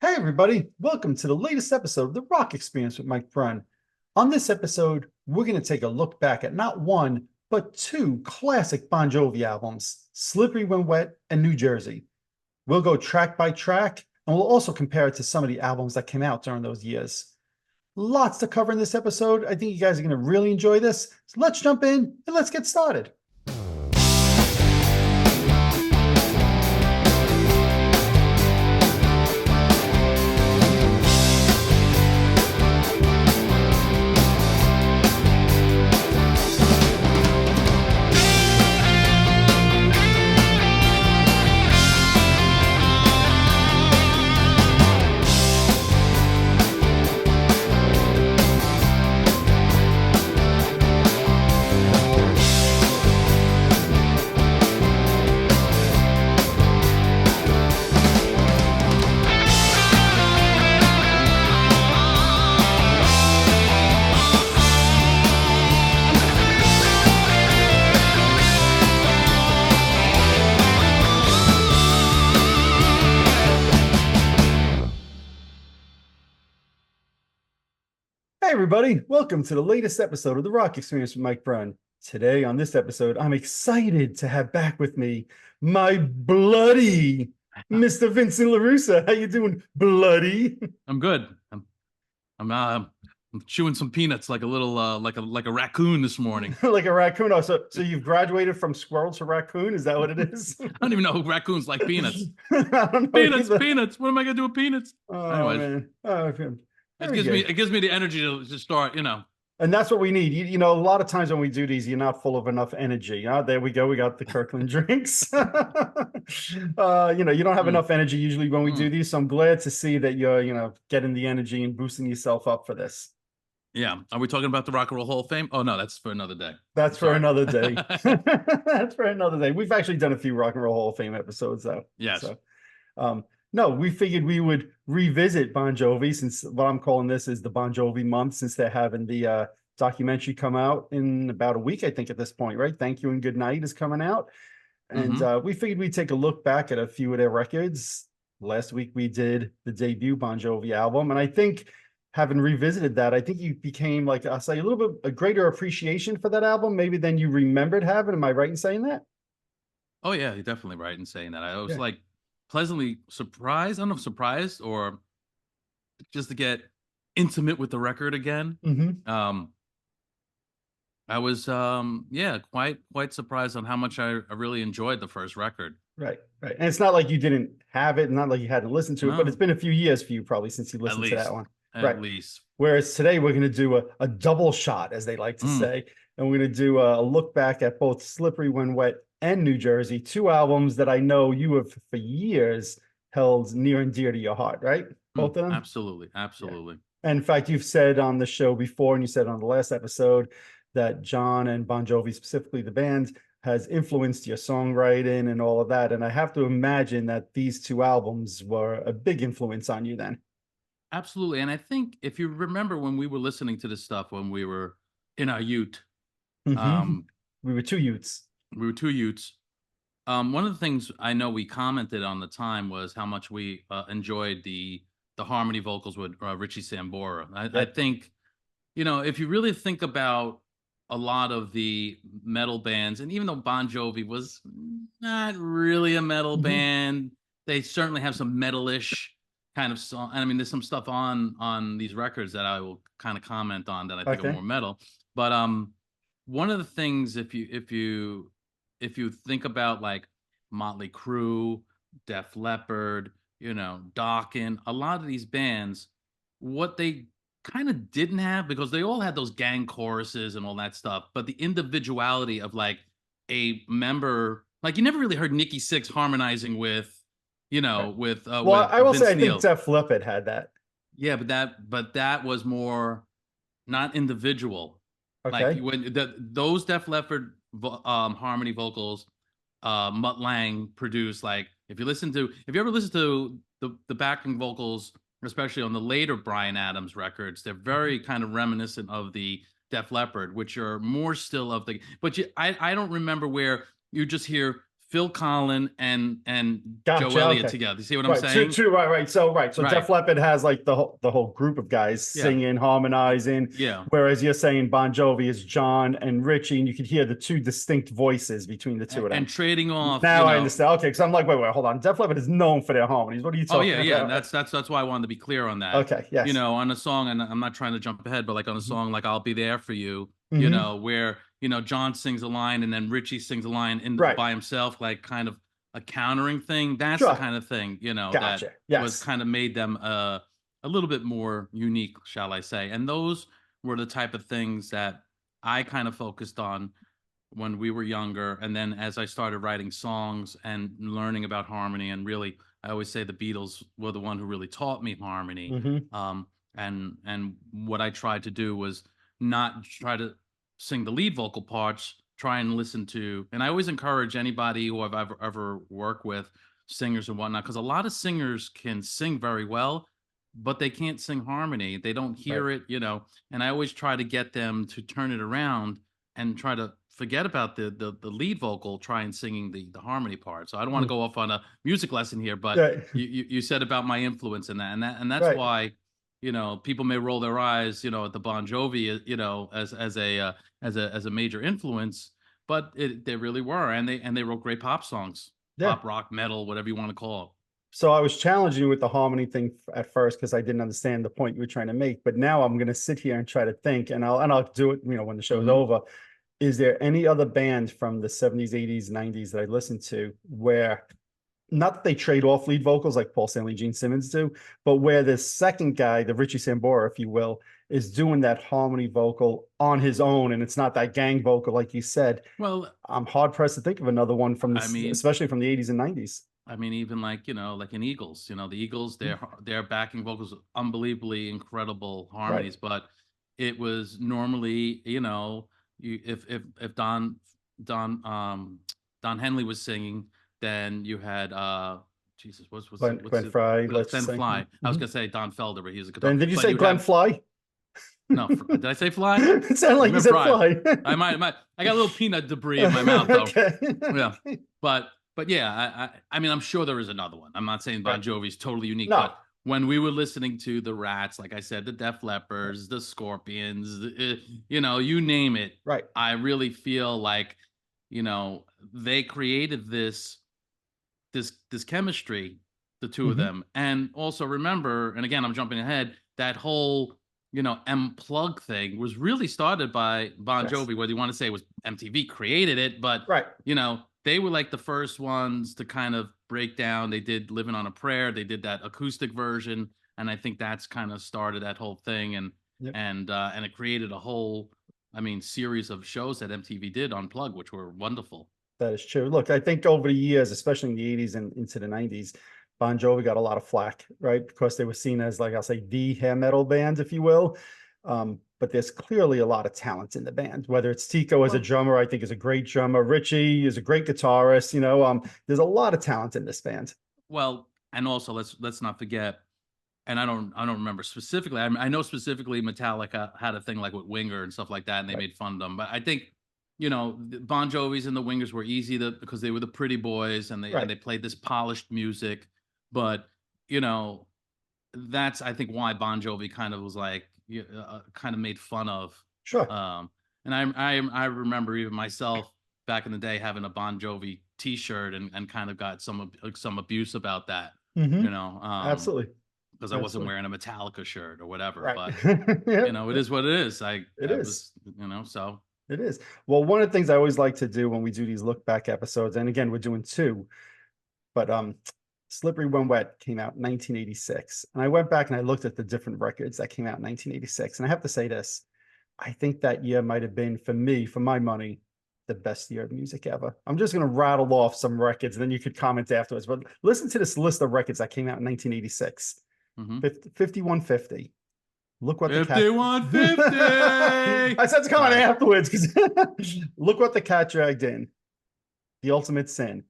Hey, everybody. Welcome to the latest episode of The Rock Experience with Mike Brunn. On this episode, we're going to take a look back at not one, but two classic Bon Jovi albums, Slippery When Wet and New Jersey. We'll go track by track, and we'll also compare it to some of the albums that came out during those years. Lots to cover in this episode. I think you guys are going to really enjoy this. So let's jump in and let's get started. Hey, everybody. Welcome to the latest episode of The Rock Experience with Mike Brunn. Today, on this episode, I'm excited to have back with me my bloody Mr. Vincent LaRussa. How you doing, bloody? I'm good. I'm chewing some peanuts like a little like a raccoon this morning. Like a raccoon. Oh, so you've graduated from squirrel to raccoon? Is that what it is? I don't even know who raccoons like peanuts. I don't know Peanuts, either. peanuts. What am I gonna do with peanuts? Oh, Anyways, man. Oh, okay. it gives me the energy to start. And that's what we need. You know, a lot of times when we do these, you're not full of enough energy. There we go. We got the Kirkland drinks. You don't have enough energy usually when we do these. So I'm glad to see that you're, getting the energy and boosting yourself up for this. Yeah. Are we talking about the Rock and Roll Hall of Fame? Oh no, that's for another day. That's for another day. That's for another day. We've actually done a few Rock and Roll Hall of Fame episodes, though. Yes. So, no, we figured we would revisit Bon Jovi, since what I'm calling this is the Bon Jovi month, since they're having the documentary come out in about a week, I think, at this point, right? Thank You and Good Night is coming out. And we figured we'd take a look back at a few of their records. Last week we did the debut Bon Jovi album. And I think, having revisited that, I think you became, like I'll say, a little bit a greater appreciation for that album, maybe than you remembered having. Am I right in saying that? Oh yeah, you're definitely right in saying that. I was like pleasantly surprised. I don't know if surprised or just to get intimate with the record again. I was quite surprised on how much I really enjoyed the first record. Right. And it's not like you didn't have it, not like you had to listen to it, but it's been a few years for you probably since you listened to that one. At least. Whereas today we're going to do a double shot, as they like to say, and we're going to do a look back at both Slippery When Wet and New Jersey, two albums that I know you have for years held near and dear to your heart, right? Both of them? Absolutely. Yeah. And in fact, you've said on the show before, and you said on the last episode, that John and Bon Jovi, specifically the band, has influenced your songwriting and all of that. And I have to imagine that these two albums were a big influence on you then. Absolutely. And I think if you remember when we were listening to this stuff when we were in our youth, we were two youths. One of the things I know we commented on the time was how much we enjoyed the harmony vocals with Richie Sambora. I think, if you really think about a lot of the metal bands, and even though Bon Jovi was not really a metal band, they certainly have some metal-ish kind of song. And I mean, there's some stuff on these records that I will kind of comment on that I think are more metal. But one of the things, if you think about like Motley Crue, Def Leppard, Dokken, a lot of these bands, what they kind of didn't have, because they all had those gang choruses and all that stuff, but the individuality of like a member, like you never really heard Nikki Sixx harmonizing with, with I will Vince say Neil. I think Def Leppard had that. Yeah, but that was more not individual. Okay. Like when those Def Leppard harmony vocals, Mutt Lange produced. Like if you ever listen to the backing vocals, especially on the later Bryan Adams records, they're very kind of reminiscent of the Def Leppard, which are more still of the. But I don't remember where you just hear Phil Collin and Joe Gotcha. Elliott Okay. together. You see what I'm Right. True. saying? True. Right. Right. So right. So Right. Def Leppard has like the whole group of guys Yeah. singing, harmonizing. Yeah. Whereas you're saying Bon Jovi is John and Richie, and you could hear the two distinct voices between the two of them. And trading off, Now I understand. Okay, because I'm like, wait, hold on. Def Leppard is known for their harmonies. What are you oh yeah, talking yeah. about? That's why I wanted to be clear on that. Okay. Yes. On a song, and I'm not trying to jump ahead, but like on a Mm-hmm. song like "I'll Be There for You," Mm-hmm. where John sings a line and then Richie sings a line Right. by himself, like kind of a countering thing. That's the Sure. kind of thing that Gotcha. was Yes. kind of made them a little bit more unique, shall I say? And those were the type of things that I kind of focused on when we were younger, and then as I started writing songs and learning about harmony, and really I always say the Beatles were the one who really taught me harmony. Mm-hmm. And what I tried to do was not try to sing the lead vocal parts, try and listen to, and I always encourage anybody who I've ever worked with, singers and whatnot, because a lot of singers can sing very well, but they can't sing harmony. They don't Right. hear it. And I always try to get them to turn it around and try to forget about the lead vocal, try and singing the harmony part. So I don't want to Mm. go off on a music lesson here, but Right. you said about my influence in that, and that's Right. why people may roll their eyes at the Bon Jovi as a major influence, but they really were, and they wrote great pop songs, Yeah. pop, rock, metal, whatever you want to call it. So I was challenging you with the harmony thing at first because I didn't understand the point you were trying to make. But now I'm going to sit here and try to think, and I'll do it, when the show is Hmm. over. Is there any other band from the 70s, 80s, 90s that I listened to where not that they trade off lead vocals like Paul Stanley, Gene Simmons do, but where the second guy, the Richie Sambora, if you will, is doing that harmony vocal on his own, and it's not that gang vocal like you said. Well, I'm hard pressed to think of another one from I this, mean, especially from the 80s and 90s. even like in Eagles, the Eagles, their backing vocals, unbelievably incredible Right. harmonies, but it was normally, if Don Henley was singing, then you had Jesus, what's Glenn it? Fry, let's just Glenn say. Fly. I was Mhm. gonna say Don Felder, but he's a guitar. Then did you But say you Glenn have Fly? no, did I say Fly? It sounded like I you meant said Fry. fly. I got a little peanut debris in my mouth though. Okay. Yeah, but yeah, I mean, I'm sure there is another one. I'm not saying Bon Right. Jovi's totally unique, No. but when we were listening to the Rats, like I said, the Def Leppards, the Scorpions, you name it, Right. I really feel like, they created this chemistry, the two of Mhm. them. And also remember, and again, I'm jumping ahead, that whole, M plug thing was really started by Bon Yes. Jovi, whether you want to say it was MTV created it, but Right. they were like the first ones to kind of break down. They did Living on a Prayer, they did that acoustic version, and I think that's kind of started that whole thing, and Yep. and it created a whole, series of shows that MTV did on Plug, which were wonderful. That is true. Look, I think over the years, especially in the 80s and into the 90s, Bon Jovi got a lot of flack, right? Because they were seen as, like, I'll say, the hair metal band, if you will. But there's clearly a lot of talent in the band, whether it's Tico as a Well, drummer, I think is a great drummer. Richie is a great guitarist. There's a lot of talent in this band. well, and also let's not forget, and I don't remember specifically. I know specifically Metallica had a thing like with Winger and stuff like that, and they Right. made fun of them. But I think the Bon Jovi's and the Wingers were easy because they were the pretty boys, and Right. they played this polished music. But you know that's, I think, why Bon Jovi kind of was like kind of made fun of. Sure. Um, and I remember even myself back in the day having a Bon Jovi T-shirt, and kind of got some abuse about that. Hmm. You know, Absolutely. because I wasn't Absolutely. wearing a Metallica shirt or whatever. Right. But Yep. it is what it is. It I is. was, so. It is. Well, one of the things I always like to do when we do these look back episodes, and again, we're doing two, but Slippery When Wet came out in 1986. And I went back and I looked at the different records that came out in 1986. And I have to say this, I think that year might have been, for me, for my money, the best year of music ever. I'm just going to rattle off some records and then you could comment afterwards. But listen to this list of records that came out in 1986. Mm-hmm. 5150. Look what the cat. 5150. I said to comment afterwards because look what the cat dragged in. The Ultimate Sin.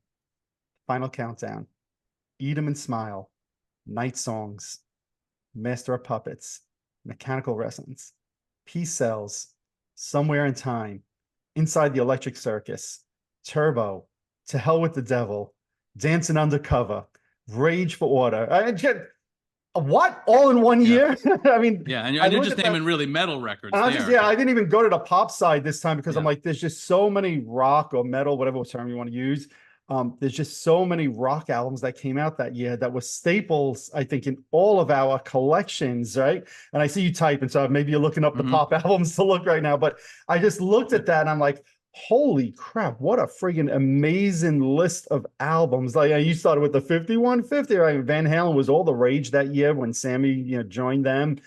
Final Countdown. Eat 'em and Smile. Night Songs. Master of Puppets. Mechanical Resonance. Peace Cells. Somewhere in Time. Inside the Electric Circus. Turbo. To Hell with the Devil, Dancing Undercover, Rage for Order. I get what all in one Yeah. year? I mean, Yeah. And I you're look just at that. naming really metal records And I just, there. yeah, I didn't even go to the pop side this time because I'm Yeah. like, there's just so many rock or metal, whatever term you want to use. There's just so many rock albums that came out that year that were staples, I think, in all of our collections, right? And I see you typing, so maybe you're looking up the Hmm. pop albums to look right now, but I just looked at that and I'm like, holy crap, what a friggin' amazing list of albums. Like you started with the 5150, right? Van Halen was all the rage that year when Sammy, joined them.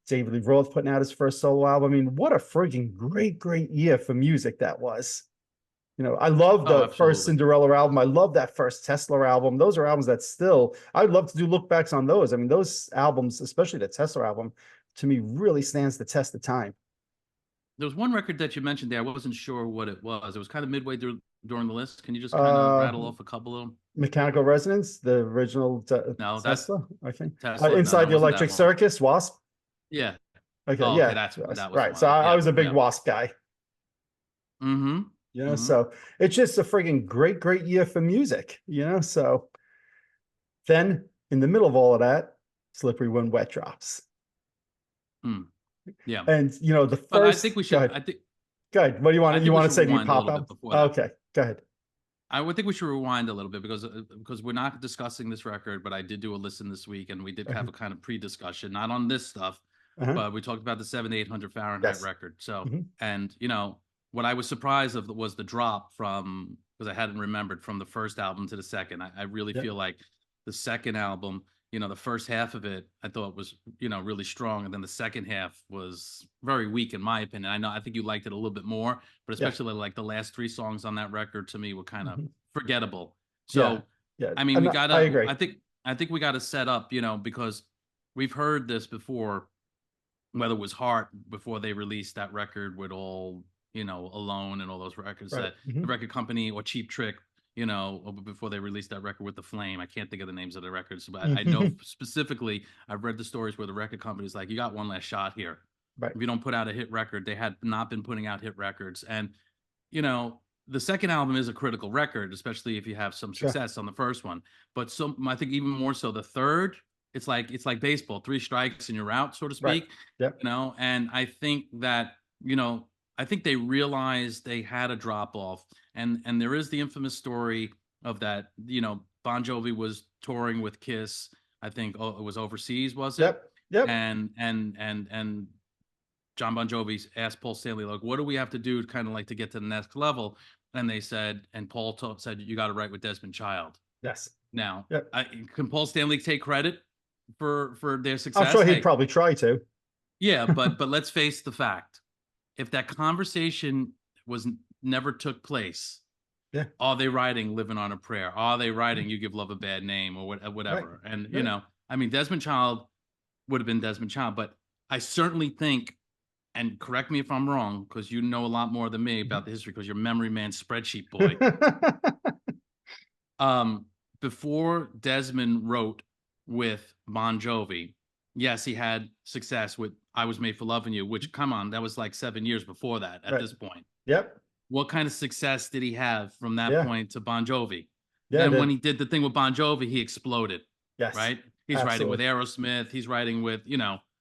David Lee Roth putting out his first solo album. I mean, what a friggin' great year for music that was. I love Oh, the first absolutely. Cinderella album. I love that first Tesla album. Those are albums that still, I'd love to do look backs on those. I mean, those albums, especially the Tesla album, to me really stands the test of time. There was one record that you mentioned there. I wasn't sure what it was. It was kind of midway during the list. Can you just kind of Uh, rattle off a couple of them? Mechanical Resonance, the original No, that's Tesla, I think. Tesla. No, Inside that the wasn't that Electric one. Circus, Wasp. Yeah. Okay, Oh, okay. yeah, That was the right. So one. I Yeah. was a big Yeah. Wasp guy. Mm-hmm. Mm-hmm. So it's just a friggin' great year for music. So then in the middle of all of that, Slippery When Wet Drops. Mm. Yeah. And the But I think first, we go should. ahead. Go ahead. What do you I want? You think we want to should say the rewind a pop little album? bit before that. Okay, go ahead. I would think we should rewind a little bit because we're not discussing this record, but I did do a listen this week and we did Uh-huh. have a kind of pre-discussion, not on this stuff, Uh-huh. but we talked about the 7,800 Fahrenheit Yes. record. So, Mhm. and what I was surprised of was the drop from, because I hadn't remembered, from the first album to the second. I really Yep. feel like the second album, the first half of it, I thought was, really strong. And then the second half was very weak, in my opinion. I think you liked it a little bit more, but Yeah. especially like the last three songs on that record to me were kind of Mhm. forgettable. Yeah. So, Yeah. I mean, And I agree. I think we gotta set up, because we've heard this before, whether it was Heart before they released that record with all, Alone and all those records, Right. that the record company, or Cheap Trick, before they released that record with The Flame. I can't think of the names of the records, but I know Mhm. specifically I've read the stories where the record company's like, you got one last shot here. Right. If you don't put out a hit record, they had not been putting out hit records. And, you know, the second album is a critical record, especially if you have some Sure. success on the first one. But I think even more so the third, it's like baseball, three strikes and you're out, so to Right. speak. Yep. And I think that, I think they realized they had a drop off. And there is the infamous story of that, Bon Jovi was touring with Kiss. I think it was overseas, was it? Yep. Yep. And John Bon Jovi asked Paul Stanley, like, what do we have to do to kind of like to get to the next level? And they said, and Paul said, you got to write with Desmond Child. Yes. Now, Yep. can Paul Stanley take credit for their I'm success? sure he'd Hey, probably try to. yeah, but let's face the fact: if that conversation never took place, Yeah. are they writing "Living on a Prayer"? Are they writing "You Give Love a Bad Name" or Right. whatever? And Right. I mean, Desmond Child would have been Desmond Child, but I certainly think, and correct me if I'm wrong, because you know a lot more than me about the history, because you're memory man, spreadsheet boy. um, Before Desmond wrote with Bon Jovi, yes, he had success with "I Was Made for Loving You," which, come on, that was like 7 years before that. At Right. this point, Yep. what kind of success did he have from that Yeah. point to Bon Jovi? Yeah. Then when he did the thing with Bon Jovi, he exploded. Yes. Right? He's writing with Absolutely. Aerosmith. He's writing with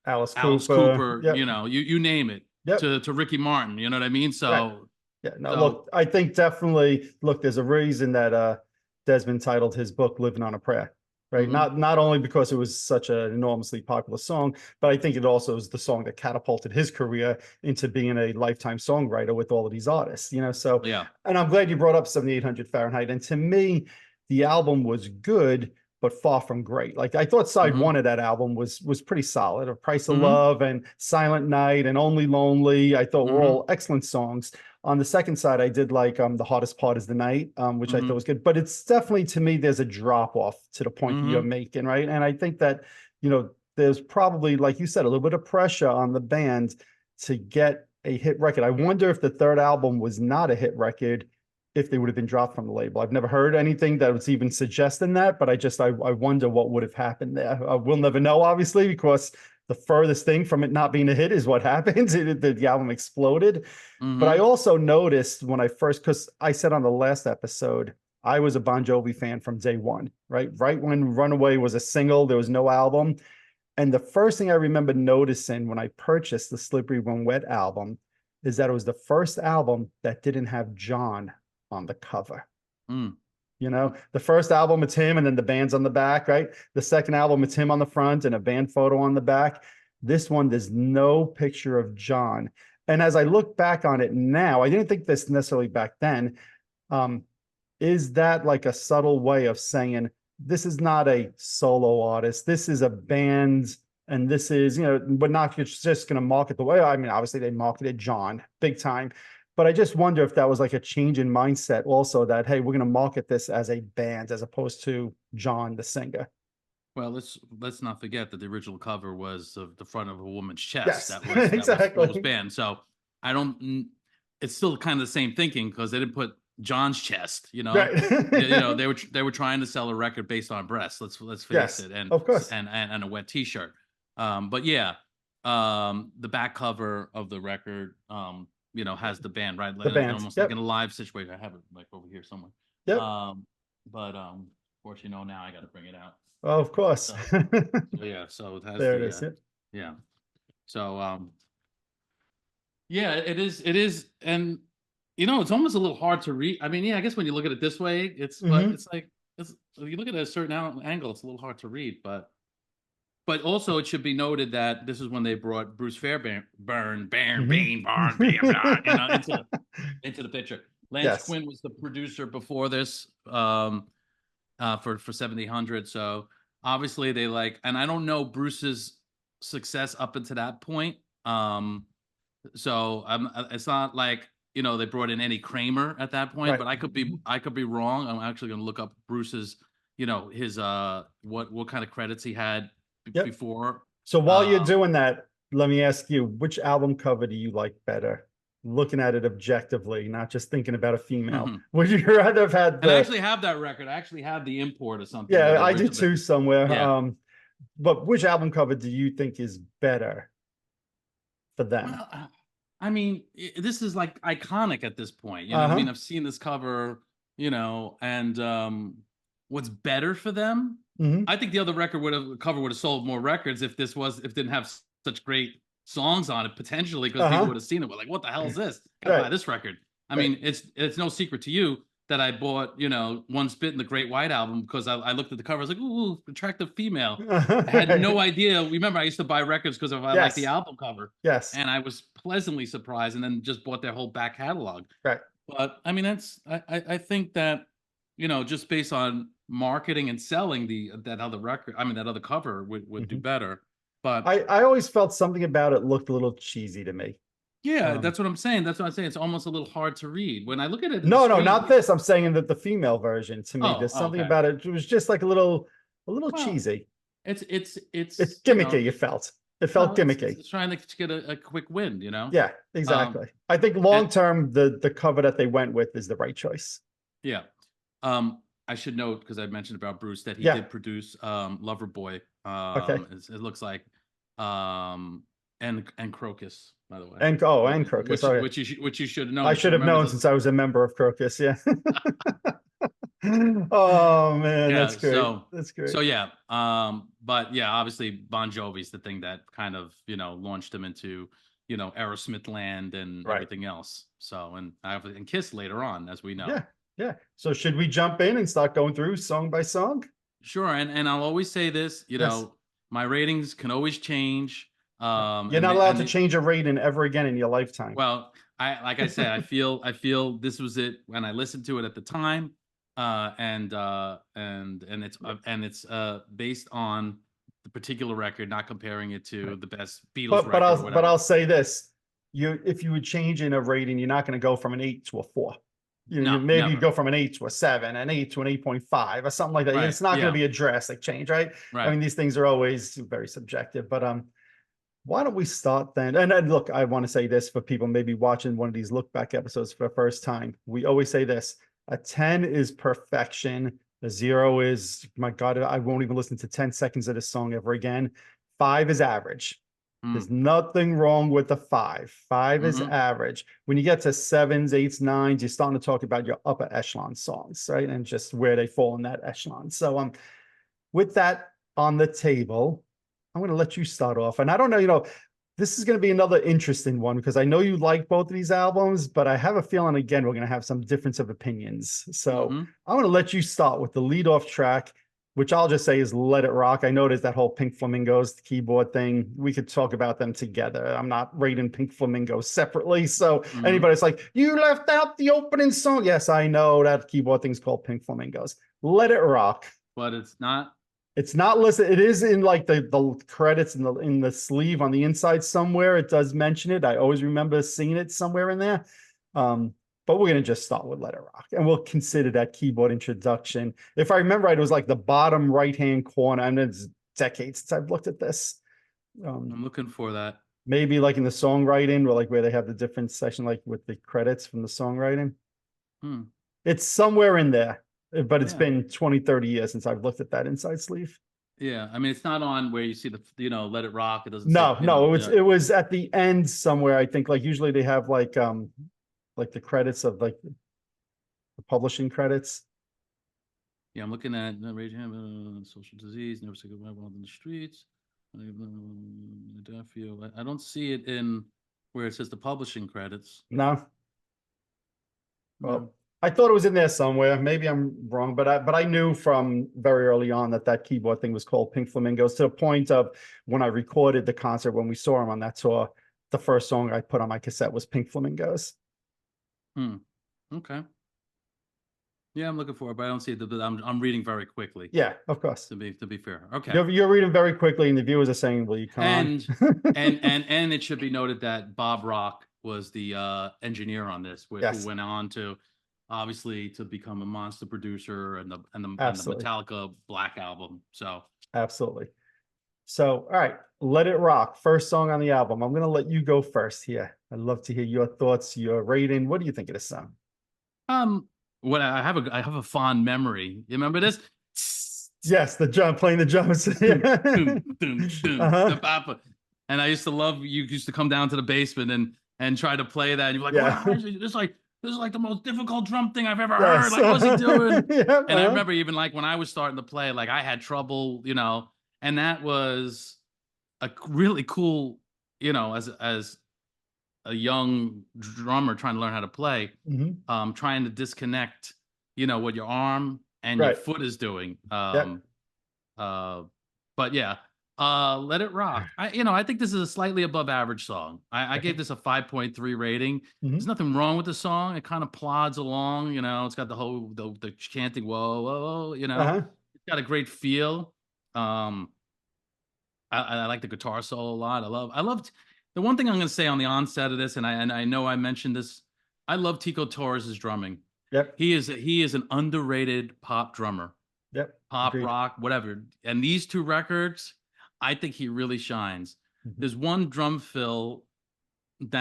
Alice Alice Cooper. Cooper. Yep. You name it. Yep. To Ricky Martin. You know what I mean? Right. So Yeah. No, so look, I think definitely, look, there's a reason that Desmond titled his book Living on a Prayer. Right. mhm. Not only because it was such an enormously popular song, but I think it also is the song that catapulted his career into being a lifetime songwriter with all of these artists. So, Yeah. and I'm glad you brought up 7,800 Fahrenheit. And to me, the album was good, but far from great. Like I thought side Mhm. one of that album was pretty solid. A Price of Mhm. Love and Silent Night and Only Lonely, I thought were Mhm. all excellent songs. On the second side, I did like The Hardest Part Is the Night, which I thought Mhm. was good. But it's definitely, to me, there's a drop off to the point that you're Mhm. making, right? And I think that, there's probably, like you said, a little bit of pressure on the band to get a hit record. I wonder if the third album was not a hit record, if they would have been dropped from the label. I've never heard anything that was even suggesting that, but I wonder what would have happened there. We'll never know, obviously, because the furthest thing from it not being a hit is what happened. The album exploded. But I Mhm. also noticed when I first, because I said on the last episode, I was a Bon Jovi fan from day one, right? Right when Runaway was a single, there was no album. And the first thing I remember noticing when I purchased the Slippery When Wet album is that it was the first album that didn't have John on the cover. Mm. You know, the first album it's him and then the band's on the back, right? The second album it's him on the front and a band photo on the back. This one, there's no picture of John. And as I look back on it now, I didn't think this necessarily back then. Is that like a subtle way of saying this is not a solo artist, this is a band, and this is, we're not just going to market the way, I mean, obviously they marketed John big time, but I just wonder if that was like a change in mindset also, that, hey, we're going to market this as a band as opposed to John, the singer. Well, let's not forget that the original cover was of the front of a woman's chest. Yes, That was exactly. banned. So I don't. It's still kind of the same thinking because they didn't put John's chest. Right. They were trying to sell a record based on breasts. Let's face Yes, it, and of course. and a wet T-shirt. But yeah, the back cover of the record, has the band, right? The band. Almost like Yep. in a live situation. I have it like over here somewhere. Yep. But of course, now I got to bring it out. Oh, of course. Yeah, so it has There it is. Yep. yeah. So yeah, it is, and it's almost a little hard to read. I mean, yeah, I guess when you look at it this way, but it's like if you look at it at a certain angle, it's a little hard to read, but also it should be noted that this is when they brought Bruce Fairbairn, into the picture. Lance Yes. Quinn was the producer before this, for 7000. So obviously they and I don't know Bruce's success up until that point. So it's not like they brought in Eddie Kramer at that point, Right. but I could be wrong. I'm actually going to look up Bruce's, his what kind of credits he had Yep. before. So while you're doing that, let me ask you, which album cover do you like better? Looking at it objectively, not just thinking about a female. Would you rather have had And I actually have that record. I actually have the import or something. Yeah, I do too somewhere. Yeah. But which album cover do you think is better for them? Well, I mean, this is like iconic at this point. You know what I mean? I've seen this cover, and what's better for them? I think the other cover would have sold more records if it didn't have such great songs on it potentially, because people would have seen it. We're like, what the hell is this? Gotta buy this record. I mean, it's no secret to you that I bought, One Spit in the Great White Album because I looked at the cover. I was like, ooh, attractive female. I had no idea. Remember, I used to buy records because I liked the album cover. Yes. And I was pleasantly surprised, and then just bought their whole back catalog. Right. But I mean, I think that, just based on marketing and selling that other cover would do better. But I always felt something about it looked a little cheesy to me. Yeah, that's what I'm saying. That's what I'm saying. It's almost a little hard to read when I look at it. No, not this. I'm saying that the female version, to me, there's something about it. It was just like a little cheesy. It's gimmicky. It felt gimmicky. It's trying to get a quick win, Yeah, exactly. I think long term, the cover that they went with is the right choice. Yeah. I should note, because I mentioned about Bruce, that he did produce Loverboy. It looks like, and Crocus, by the way. And Crocus, which you should know. I should have known since I was a member of Crocus. Yeah. Oh man, that's great. That's great. So yeah, but yeah, obviously Bon Jovi's the thing that kind of launched him into Aerosmith land and everything else. So and Kiss later on, as we know. Yeah. Yeah. So should we jump in and start going through song by song? Sure. And I'll always say this, my ratings can always change. You're not allowed to change a rating ever again in your lifetime. Well, like I said, I feel this was it when I listened to it at the time. And it's based on the particular record, not comparing it to the best Beatles record. But I'll say this. If you would change in a rating, you're not going to go from an 8 to a 4. Maybe you go from an 8 to a 7, an 8 to an 8.5, or something like that. It's not going to be a drastic change, right? I mean, these things are always very subjective. But why don't we start then? And look, I want to say this for people maybe watching one of these look back episodes for the first time. We always say this: a 10 is perfection. A 0 is, my God, I won't even listen to 10 seconds of this song ever again. 5 is average. There's nothing wrong with the five. Five is Mm-hmm. average. When you get to sevens, eights, nines, you're starting to talk about your upper echelon songs, right? And just where they fall in that echelon. So with that on the table, I'm going to let you start off. And I don't know, this is going to be another interesting one because I know you like both of these albums, but I have a feeling, again, we're going to have some difference of opinions. So Mm-hmm. I'm going to let you start with the leadoff track, which I'll just say is Let It Rock. I know there's that whole Pink Flamingos keyboard thing. We could talk about them together. I'm not rating Pink Flamingos separately. So Mm-hmm. anybody's like, you left out the opening song. Yes, I know that keyboard thing's called Pink Flamingos. Let It Rock. But it's not. It's not listed. It is in like the credits in the sleeve on the inside somewhere. It does mention it. I always remember seeing it somewhere in there. But we're gonna just start with Let It Rock, and we'll consider that keyboard introduction. If I remember right, it was like the bottom right hand corner. I mean, it's decades since I've looked at this. I'm looking for that. Maybe like in the songwriting, or like where they have the different section, like with the credits from the songwriting. Hmm. It's somewhere in there, but it's Yeah. been 20, 30 years since I've looked at that inside sleeve. Yeah. I mean, it's not on where you see the, Let It Rock. It doesn't say, No, no, it was at the end somewhere. I think like usually they have like the credits of like the publishing credits. Yeah, I'm looking at rage, social disease, never say goodbye while in the streets. I don't see it in where it says the publishing credits. No, No. well, I thought it was in there somewhere. Maybe I'm wrong, but I knew from very early on that keyboard thing was called Pink Flamingos, to the point of when I recorded the concert when we saw him on that tour. The first song I put on my cassette was Pink Flamingos. Hmm. Okay. Yeah, I'm looking for it, but I don't see it. I'm reading very quickly. Yeah, of course. To be fair. Okay. You're reading very quickly, and the viewers are saying, "Will you come on?" And and it should be noted that Bob Rock was the engineer on this, who Yes, went on to obviously to become a monster producer and the absolutely, Metallica Black album. So absolutely. So, all right, Let It Rock, first song on the album. I'm going to let you go first here. I'd love to hear your thoughts, your rating. What do you think of this song? um what I have a fond memory. You remember this? Yes, the jump, playing the drums. Dun, dun, dun, dun, Uh-huh. the papa. And I used to love you used to come down to the basement and try to play that. And you're like, Yeah. wow, this is like the most difficult drum thing I've ever heard. Yes. Like, what's he doing? Yeah. And I Uh-huh. remember even like when I was starting to play, like I had trouble, and that was a really cool, as a young drummer trying to learn how to play, Mhm. trying to disconnect, what your arm and your Right. foot is doing. Yep. Uh, but yeah, Let It Rock. I think this is a slightly above average song. I Okay. gave this a 5.3 rating. There's Mhm. nothing wrong with the song. It kind of plods along, it's got the chanting, whoa, whoa, whoa, Uh-huh. it's got a great feel. Um, I like the guitar solo a lot. I loved the one thing I'm going to say on the onset of this, and I know I mentioned this. I love Tico Torres's drumming. Yep. He is an underrated pop drummer, Yep. pop Agreed. rock, whatever. And these two records, I think he really shines. Mhm. There's one drum fill and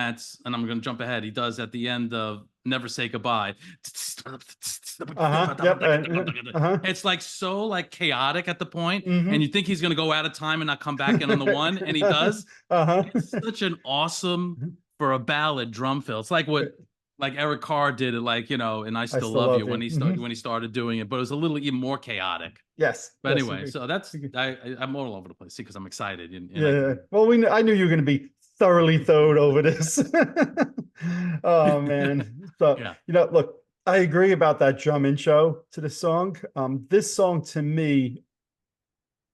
I'm going to jump ahead. He does at the end of Never Say Goodbye. Uh-huh. Yep. Uh-huh. It's like so like chaotic at the point, and Mhm. you think he's going to go out of time and not come back in on the one, and he does. Uh-huh. It's such an awesome for a ballad drum fill. It's like what like Eric Carr did it, like and I I Still still Love love You you. when Mhm. he started doing it, but it was a little even more chaotic. Yes. But Yes. anyway, Agreed. so that's Agreed. I'm all over the place because I'm excited and I Yeah. Well, I knew you were going to be thoroughly throwed over this. Oh man. So, yeah. look, I agree about that drum intro to the song. This song to me,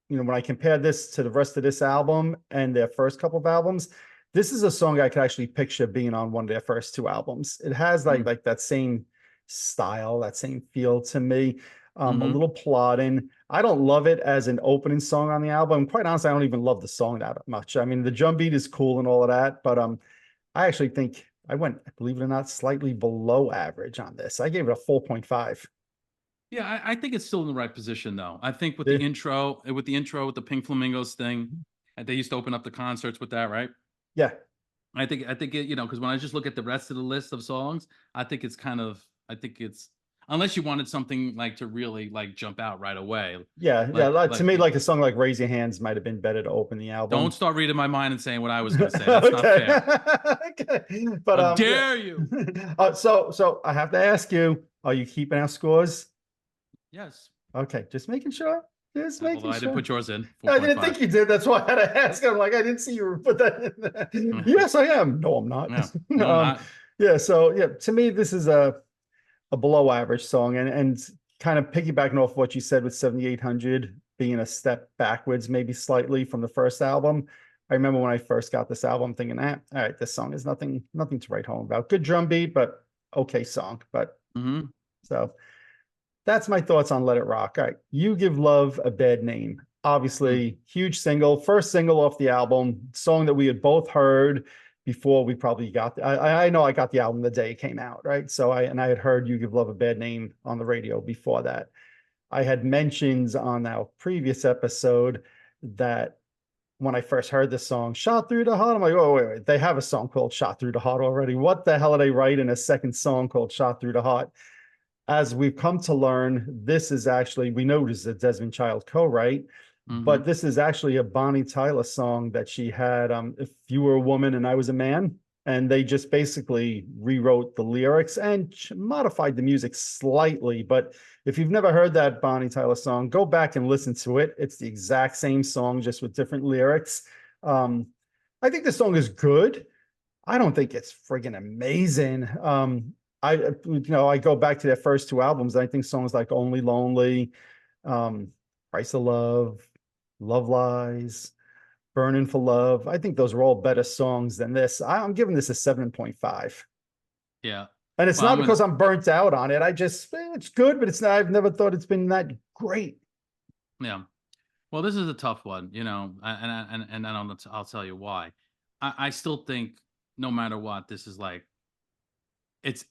when I compare this to the rest of this album and their first couple of albums, this is a song I could actually picture being on one of their first two albums. It has like Mm. like that same style, that same feel to me. A Mm-hmm. little plodding. I don't love it as an opening song on the album. Quite honestly, I don't even love the song that much. I mean, the drum beat is cool and all of that, but I actually think I went, believe it or not, slightly below average on this. I gave it a 4.5. Yeah, I think it's still in the right position though. I think Yeah. with the Pink Flamingos thing, and they used to open up the concerts with that, right? Yeah. I think it, because when I just look at the rest of the list of songs, I think it's kind of, I think it's, unless you wanted something like to really like jump out right away. Yeah, yeah. To me, You know, like a song like "Raise Your Hands" might have been better to open the don't album. start reading my mind and saying what I was going to say. That's not Okay. fair. Okay. But How yeah. dare you? So I have to ask you, are you keeping our scores? Yes. Okay, just making sure. Just Although making I did sure. put yours in I didn't think 4.5. you did. That's why I had to ask. I'm like, I didn't see you put that in there. Yes, I am. No, I'm not. Yeah. No, not. Yeah, so yeah, to me, this is a below average song, and kind of piggybacking off what you said with 7800 being a step backwards, maybe slightly from the first album. I remember when I first got this album thinking, all right, this song is nothing to write home about. Good drum beat, but okay song. But Mhm. so that's my thoughts on Let It Rock. All right, You Give Love a Bad Name. Mm. Obviously, huge single, first single off the album, song that we had both heard before we probably got. I know I got the album the day it came out, right? So I had heard You Give Love a Bad Name on the radio before that. I had mentioned on our previous episode that when I first heard this song, Shot Through the Heart, I'm like, oh, wait, they have a song called Shot Through the Heart already. What the hell are they writing a second song called Shot Through the Heart? As we've come to learn, this is actually, we know this is a Desmond Child co-write, but Mhm. this is actually a Bonnie Tyler song that she had, If You Were a Woman and I Was a Man. And they just basically rewrote the lyrics and modified the music slightly. But if you've never heard that Bonnie Tyler song, go back and listen to it. It's the exact same song, just with different lyrics. Um, I think the song is good. I don't think it's friggin' amazing. I go back to their first two albums. I think songs like Only Lonely, um, Price of Love, Love Lies, Burning for Love. I think those are all better songs than this. I'm giving this a 7.5. Yeah. And it's Well, not I'm gonna. because I'm burnt out on it. It's good, but it's not, I've never thought it's been that great. Yeah. Well, this is a tough one, and I'll tell you why. I still think no matter what, this is like it's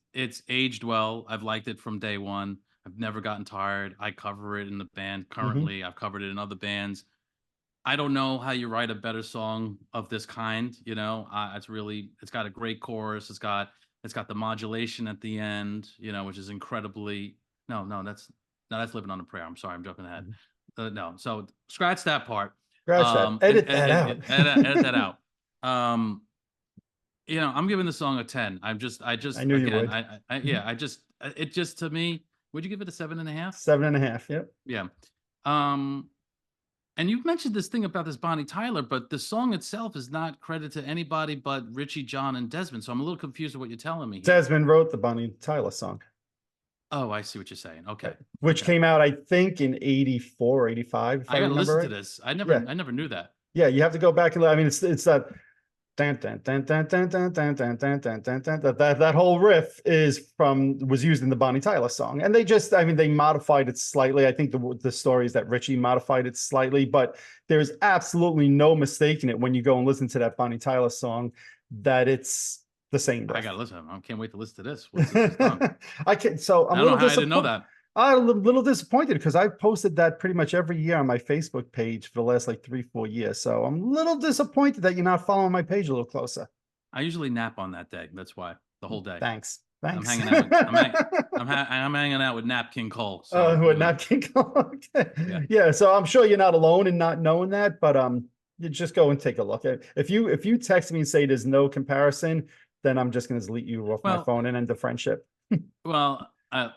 aged well. I've liked it from day one. I've never gotten tired. I cover it in the band Mhm. currently. I've covered it in other bands. I don't know how you write a better song of this kind. It's got a great chorus. It's got the modulation at the end, which is incredibly. No, no, that's Living on a Prayer. I'm sorry, I'm jumping ahead. No, so scratch that part. Scratch that. And, Edit that out. edit that out. Um, I'm giving the song a 10. I I just, knew you again, would. yeah, it just to me, would you give it a 7.5? 7.5. Yep. Yeah. Um, and you mentioned this thing about this Bonnie Tyler, but the song itself is not credited to anybody but Richie, John, and Desmond. So I'm a little confused with what you're telling me here. Desmond wrote the Bonnie Tyler song. Oh, I see what you're saying. Okay. Which Okay. came out, I think, in 84, 85, if I I got to remember listen to right. this. Yeah. I never knew that. Yeah, you have to go back and I mean it's that that whole riff was used in the Bonnie Tyler song. And they modified it slightly. I think the story is that Richie modified it slightly, but there's absolutely no mistaking it when you go and listen to that Bonnie Tyler song that it's the same I riff. got to listen. I can't wait to listen to this once this is done. I can so I'm I a don't know little how I didn't know disappointed. that. I'm a little disappointed because I've posted that pretty much every year on my Facebook page for the last like 3-4 years. So I'm a little disappointed that you're not following my page a little closer. I usually nap on that day. That's why the whole day. Thanks. I'm Thanks. hanging out with I'm hanging out with Nap King Cole. So Who are not King Kong. yeah. Yeah, so I'm sure you're not alone in not knowing that, but you just go and take a look. If you text me and say there's no comparison, then I'm just gonna delete you off my Well, phone and end the friendship. well, I'm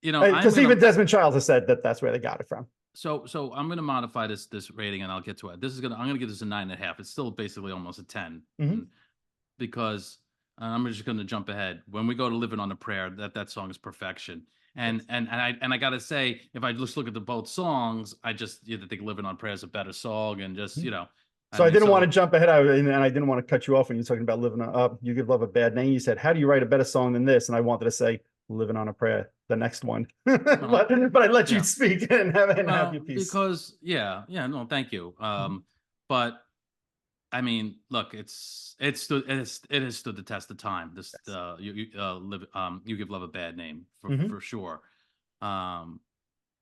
Because even gonna Desmond Child has said that that's where they got it from. so I'm gonna modify this rating and I'll get to it. I'm gonna give this a 9.5. It's still basically almost a 10 Mhm. because I'm just gonna jump ahead. When we go to Living on a Prayer, that song is perfection. And I gotta say, if I just look at the both songs, I just think Living on Prayer is a better song, and just So I didn't want to jump ahead, and I didn't want to cut you off when you're talking about living up. You Give Love a Bad Name. You said, "How do you write a better song than this?" And I wanted to say, "Living on a Prayer," the next one. but I let you yeah. speak and have Well, your piece. because no, thank you. But I mean, look, it has stood the test of time. This You Give Love a Bad Name for sure.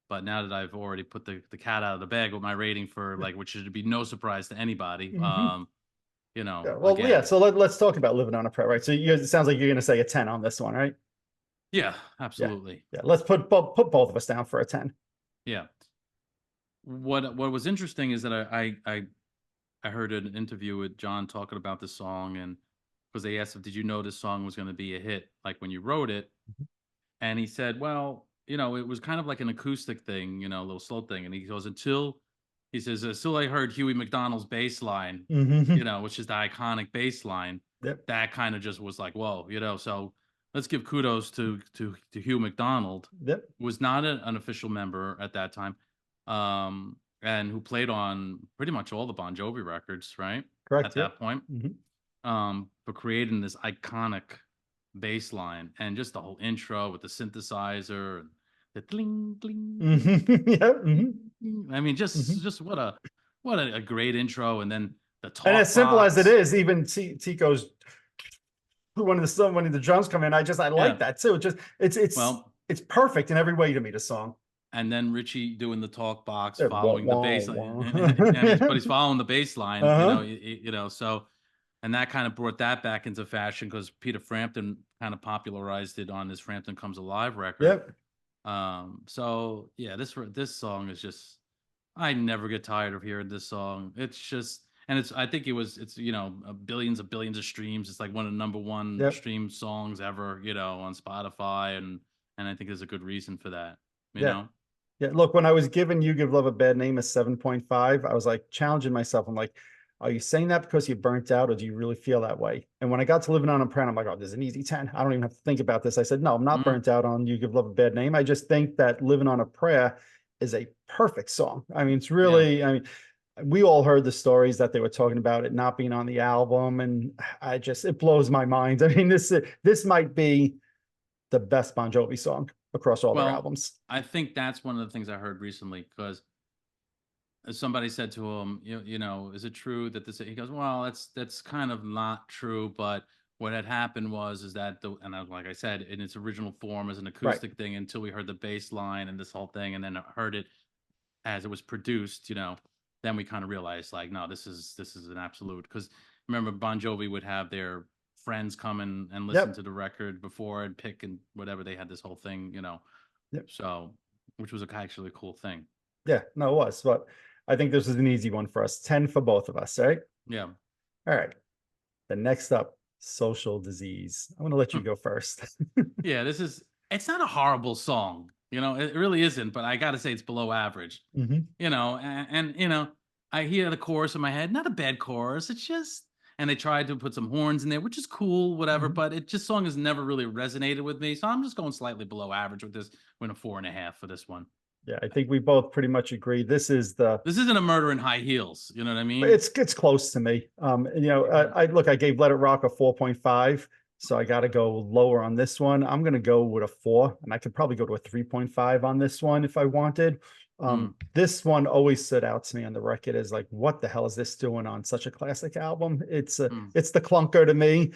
But now that I've already put the cat out of the bag with my rating for which should be no surprise to anybody. Yeah, well, again, yeah. So let's talk about Living on a Prayer, right? So it sounds like you're going to say a 10 on this one, right? Yeah, Yeah. absolutely. Yeah. Let's put both of us down for a 10. Yeah. What was interesting is that I heard an interview with John talking about the song, and because they asked him, "Did you know this song was going to be a hit, like when you wrote it?" And he said, "Well, it was kind of like an acoustic thing, a little slow thing." And he goes, he says, "Until I heard Huey McDonald's bass line, Mm-hmm. which is the iconic bass line, Yep. that kind of just was like, whoa, So let's give kudos to Hugh McDonald, Yep. who was not an official member at that time, and who played on pretty much all the Bon Jovi records, right? At Correct. Yep. that point, Mm-hmm. for creating this iconic bass line and just the whole intro with the synthesizer and the cling cling cling. Mm-hmm. Yep. Mm-hmm. I mean, Mm-hmm. just what a great intro, and then the And as talk simple as it box. is, even Tico's when the drums come in, I like Yeah. that too. Just Well, it's perfect in every way to me. The song. and then Richie doing the talk box, Wah, following the wah, bass line, wah. but he's following the bass line, Uh-huh. so, and that kind of brought that back into fashion because Peter Frampton kind of popularized it on his Frampton Comes Alive record. Yep. So yeah, this song is just, I never get tired of hearing this song. It's just, and I think it's billions of streams. It's like one of the number one Yep. stream songs ever, on Spotify, and I think there's a good reason for that. You Yeah. know. Yeah. Look, when I was giving You Give Love a Bad Name a 7.5, I was like challenging myself. I'm like, are you saying that because you burnt out or do you really feel that way? And when I got to Living on a Prayer, I'm like, oh, there's an easy 10. I don't even have to think about this. I said, no, I'm not Mm, burnt out on You Give Love a Bad Name. I just think that Living on a Prayer is a perfect song. I mean, it's yeah. really, I mean, we all heard the stories that they were talking about it not being on the album. And it blows my mind. I mean, this might be the best Bon Jovi song across all their Well, albums. I think that's one of the things I heard recently because somebody said to him, is it true that this? He goes, well, that's kind of not true, but what had happened is that and like I said, in its original form as an Right. acoustic thing until we heard the bass line and this whole thing, and then heard it as it was produced, then we kind of realized like, no, this is an absolute. Because remember, Bon Jovi would have their friends come and listen Yep. to the record before and pick and whatever. They had this whole thing, Yep. so, which was actually a cool thing. Yeah, no, it was. But I think this is an easy one for us. 10 for both of us, right? Yeah. All right. The next up, Social Disease. I'm going to let you go first. Yeah, it's not a horrible song. It really isn't, but I got to say it's below average. Hmm. And I hear the chorus in my head, not a bad chorus. It's just, and they tried to put some horns in there, which is cool, whatever, Hmm. but song has never really resonated with me. So I'm just going slightly below average with this, with a 4.5 for this one. Yeah, I think we both pretty much agree. This isn't a Murder in High Heels. You know what I mean? It's close to me. I gave Let It Rock a 4.5, so I got to go lower on this one. I'm going to go with a 4, and I could probably go to a 3.5 on this one if I wanted. Mm, This one always stood out to me on the record as like, what the hell is this doing on such a classic album? mm, It's the clunker to me,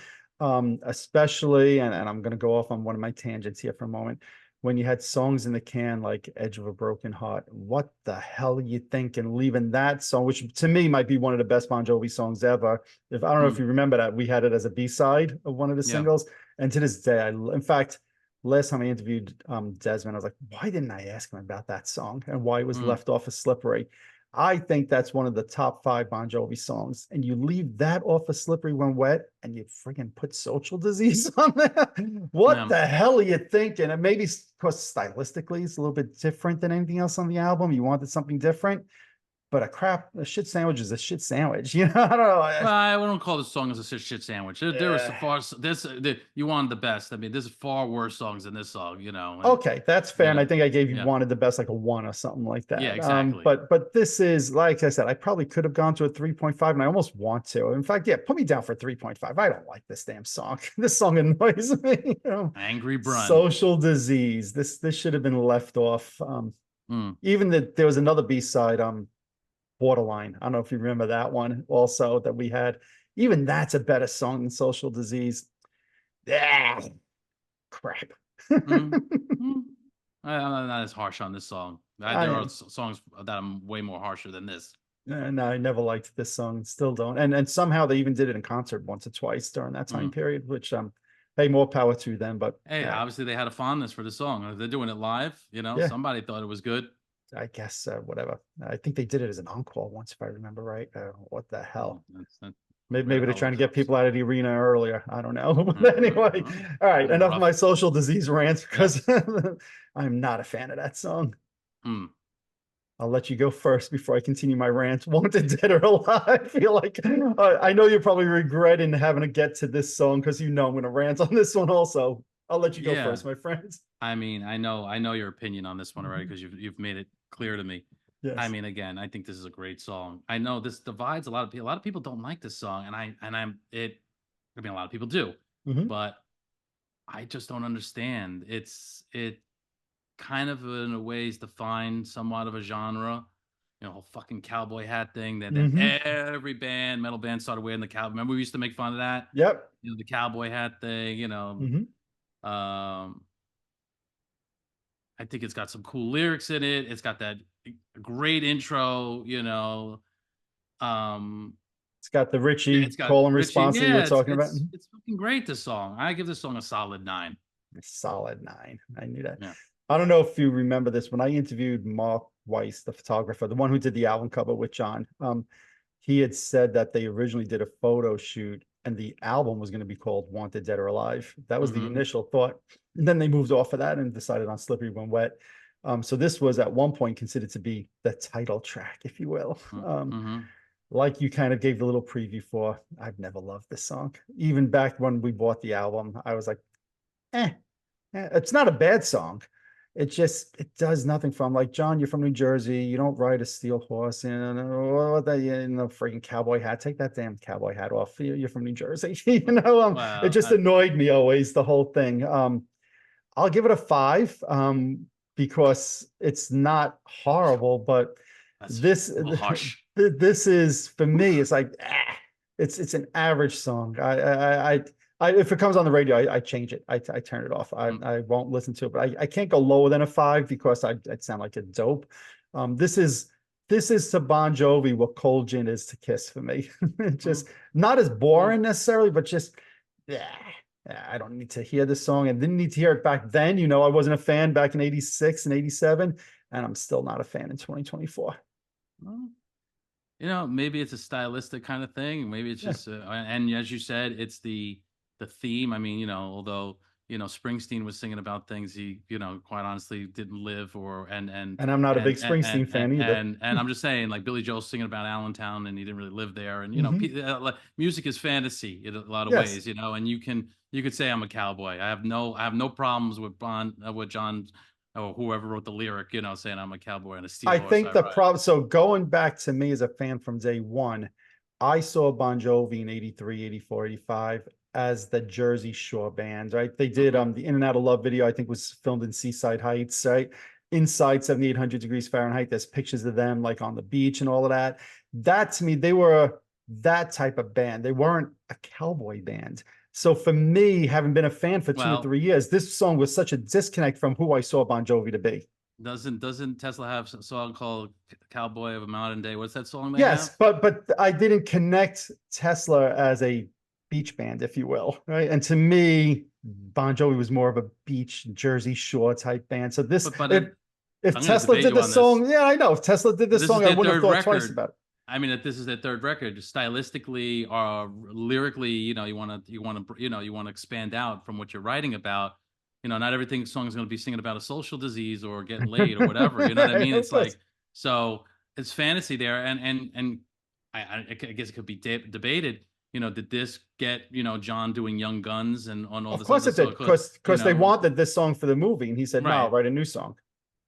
especially, and I'm going to go off on one of my tangents here for a moment when you had songs in the can like Edge of a Broken Heart. What the hell are you thinking leaving that song, which to me might be one of the best Bon Jovi songs ever? If I don't know if mm, you remember that, we had it as a B-side of one of the yeah. singles. And to this day, in fact, last time I interviewed Desmond, I was like, why didn't I ask him about that song and why it was Mm, left off of Slippery? I think that's one of the top 5 Bon Jovi songs. And you leave that off of Slippery When Wet and you friggin' put Social Disease on there. What yeah. the hell are you thinking? And maybe because stylistically it's a little bit different than anything else on the album. You wanted something different, but a shit sandwich is a shit sandwich. I don't know. Well, I wouldn't call this song as a shit sandwich. There was Uh, far you wanted the best. I mean, there's far worse songs than this song, and Okay, that's fair. And I yeah, think I gave you yeah, one of the best, like a 1 or something like yeah, that. exactly. But this is, like I said, I probably could have gone to a 3.5, and I almost want to. In fact, yeah, put me down for 3.5. I don't like this damn song. This song annoys me. Angry Brunn. Social Disease. This should have been left off. Mm, Even that there was another B-side, Borderline. I don't know if you remember that one also that we had. Even that's a better song than Social Disease. Yeah, crap. mm, mm. I'm not as harsh on this song. There are I songs that I'm way more harsher than this. No, I never liked this song. Still don't. And somehow they even did it in concert once or twice during that time Mm, period, which Hey, more power to them, but Hey, obviously they had a fondness for the song. If they're doing it live, yeah, somebody thought it was good. I guess whatever. I think they did it as an encore once, if I remember right. What the hell? That's Maybe where the they're hell trying it to get goes. people out of the arena earlier. I don't know. But anyway, all A right. little Enough of rough. my social disease rants because Yes. I'm not a fan of that song. Hmm. I'll let you go first before I continue my rant. Wanted Dead or Alive. I feel like I know you're probably regretting having to get to this song because you know I'm going to rant on this one also. I'll let you go Yeah. first, my friends. I mean, I know your opinion on this one already because you've made it clear to me. I Yes. mean, again, I think this is a great song. I know this divides a lot of people. A lot of people don't like this song, and I'm it. I mean, a lot of people do, Hmm. but I just don't understand. It kind of in a ways defined somewhat of a genre. Whole fucking cowboy hat thing. That then Hmm. every band, metal band, started wearing the cowboy. Remember, we used to make fun of that. Yep. The cowboy hat thing. Hmm. Um, I think it's got some cool lyrics in it. It's got that great intro. Um, It's got the yeah, Richie it's got call and Richie. response that you were Yeah, it's talking about. it's it's fucking great. This song, I give this song a solid 9. Solid 9. I knew that. Yeah. I don't know if you remember this when I interviewed Mark Weiss, the photographer, the one who did the album cover with John. He had said that they originally did a photo shoot and the album was going to be called Wanted Dead or Alive. That was the Mm-hmm. initial thought. And then they moved off of that and decided on Slippery When Wet. So this was at one point considered to be the title track, if you will. Mm-hmm. Like you kind of gave the little preview for, I've never loved this song. Even back when we bought the album, I was like, eh, it's not a bad song. It does nothing for. I'm like, John, you're from New Jersey. You don't ride a steel horse and what that freaking cowboy hat. Take that damn cowboy hat off. You're from New Jersey. It Well, just annoyed me always, the whole thing. I'll give it a 5 because it's not horrible, but that's this well, hush. this is for me, it's like it's an average song. If it comes on the radio, I change it. I turn it off. Mm, I won't listen to it, but I can't go lower than a 5 because I'd sound like a dope. This is to Bon Jovi what Cold Gin is to Kiss for me. mm, Just not as mm. boring necessarily, but just yeah. I don't need to hear this song. I didn't need to hear it back then. I wasn't a fan back in 86 and 87, and I'm still not a fan in 2024. Well, maybe it's a stylistic kind of thing. Maybe it's Yeah. just, and as you said, it's the theme. I mean, although Springsteen was singing about things he, quite honestly didn't live, or And I'm not a big Springsteen fan either. and I'm just saying, like Billy Joel's singing about Allentown, and he didn't really live there, and Hmm. like, music is fantasy in a lot of Yes. ways, and you could say I'm a cowboy. I have no problems with with John or whoever wrote the lyric, saying I'm a cowboy on a steel I horse think I the ride. problem, so going back to me as a fan from day one, I saw Bon Jovi in 83, 84, 85 as the Jersey Shore band, right? They did Hmm. the In and Out of Love video, I think was filmed in Seaside Heights, right? Inside 7,800 degrees Fahrenheit. There's pictures of them like on the beach and all of that. That to me, they were that type of band. They weren't a cowboy band. So for me, having been a fan for 2 or 3 years, this song was such a disconnect from who I saw Bon Jovi to be. Doesn't Tesla have a song called "Cowboy of a Modern Day"? What's that song they have? Yes, but I didn't connect Tesla as a beach band, if you will, right? And to me, Bon Jovi was more of a beach Jersey Shore type band. So this, But if I'm going to Tesla debate did you the on this. song, yeah, I know. If Tesla did this This is song, I their wouldn't have third thought twice record. about it. I mean, if this is their third record, stylistically or lyrically, you want to expand out from what you're writing about. Not everything song is going to be singing about a social disease or getting laid or whatever. You know what I mean? Of It's course, like, so it's fantasy there, and I guess it could be debated. Did this get John doing Young Guns and on all of this course other it did, stuff? Because because they wanted this song for the movie, and he said, "No, I'll right. write a new song."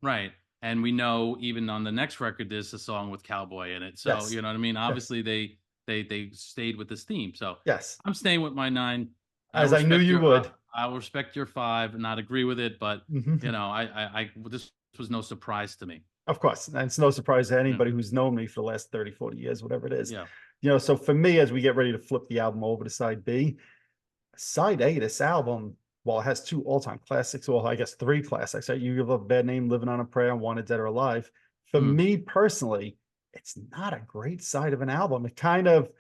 Right. And we know even on the next record, there's a song with cowboy in it. So, Yes, you know what I mean? yes, Obviously they stayed with this theme. So yes. I'm staying with my 9. I As I knew respect you your, would. I respect your 5 and not agree with it, but Mhm. this was no surprise to me. Of course. And it's no surprise to Yeah. anybody who's known me for the last 30, 40 years, whatever it is. Yeah. So for me, as we get ready to flip the album over to side B, side A, this album, while it has 2 all-time classics, well, I guess 3 classics, right? You Give a Bad Name, Living on a Prayer, and Wanted Dead or Alive. For Mm. me personally, it's not a great side of an album. It kind of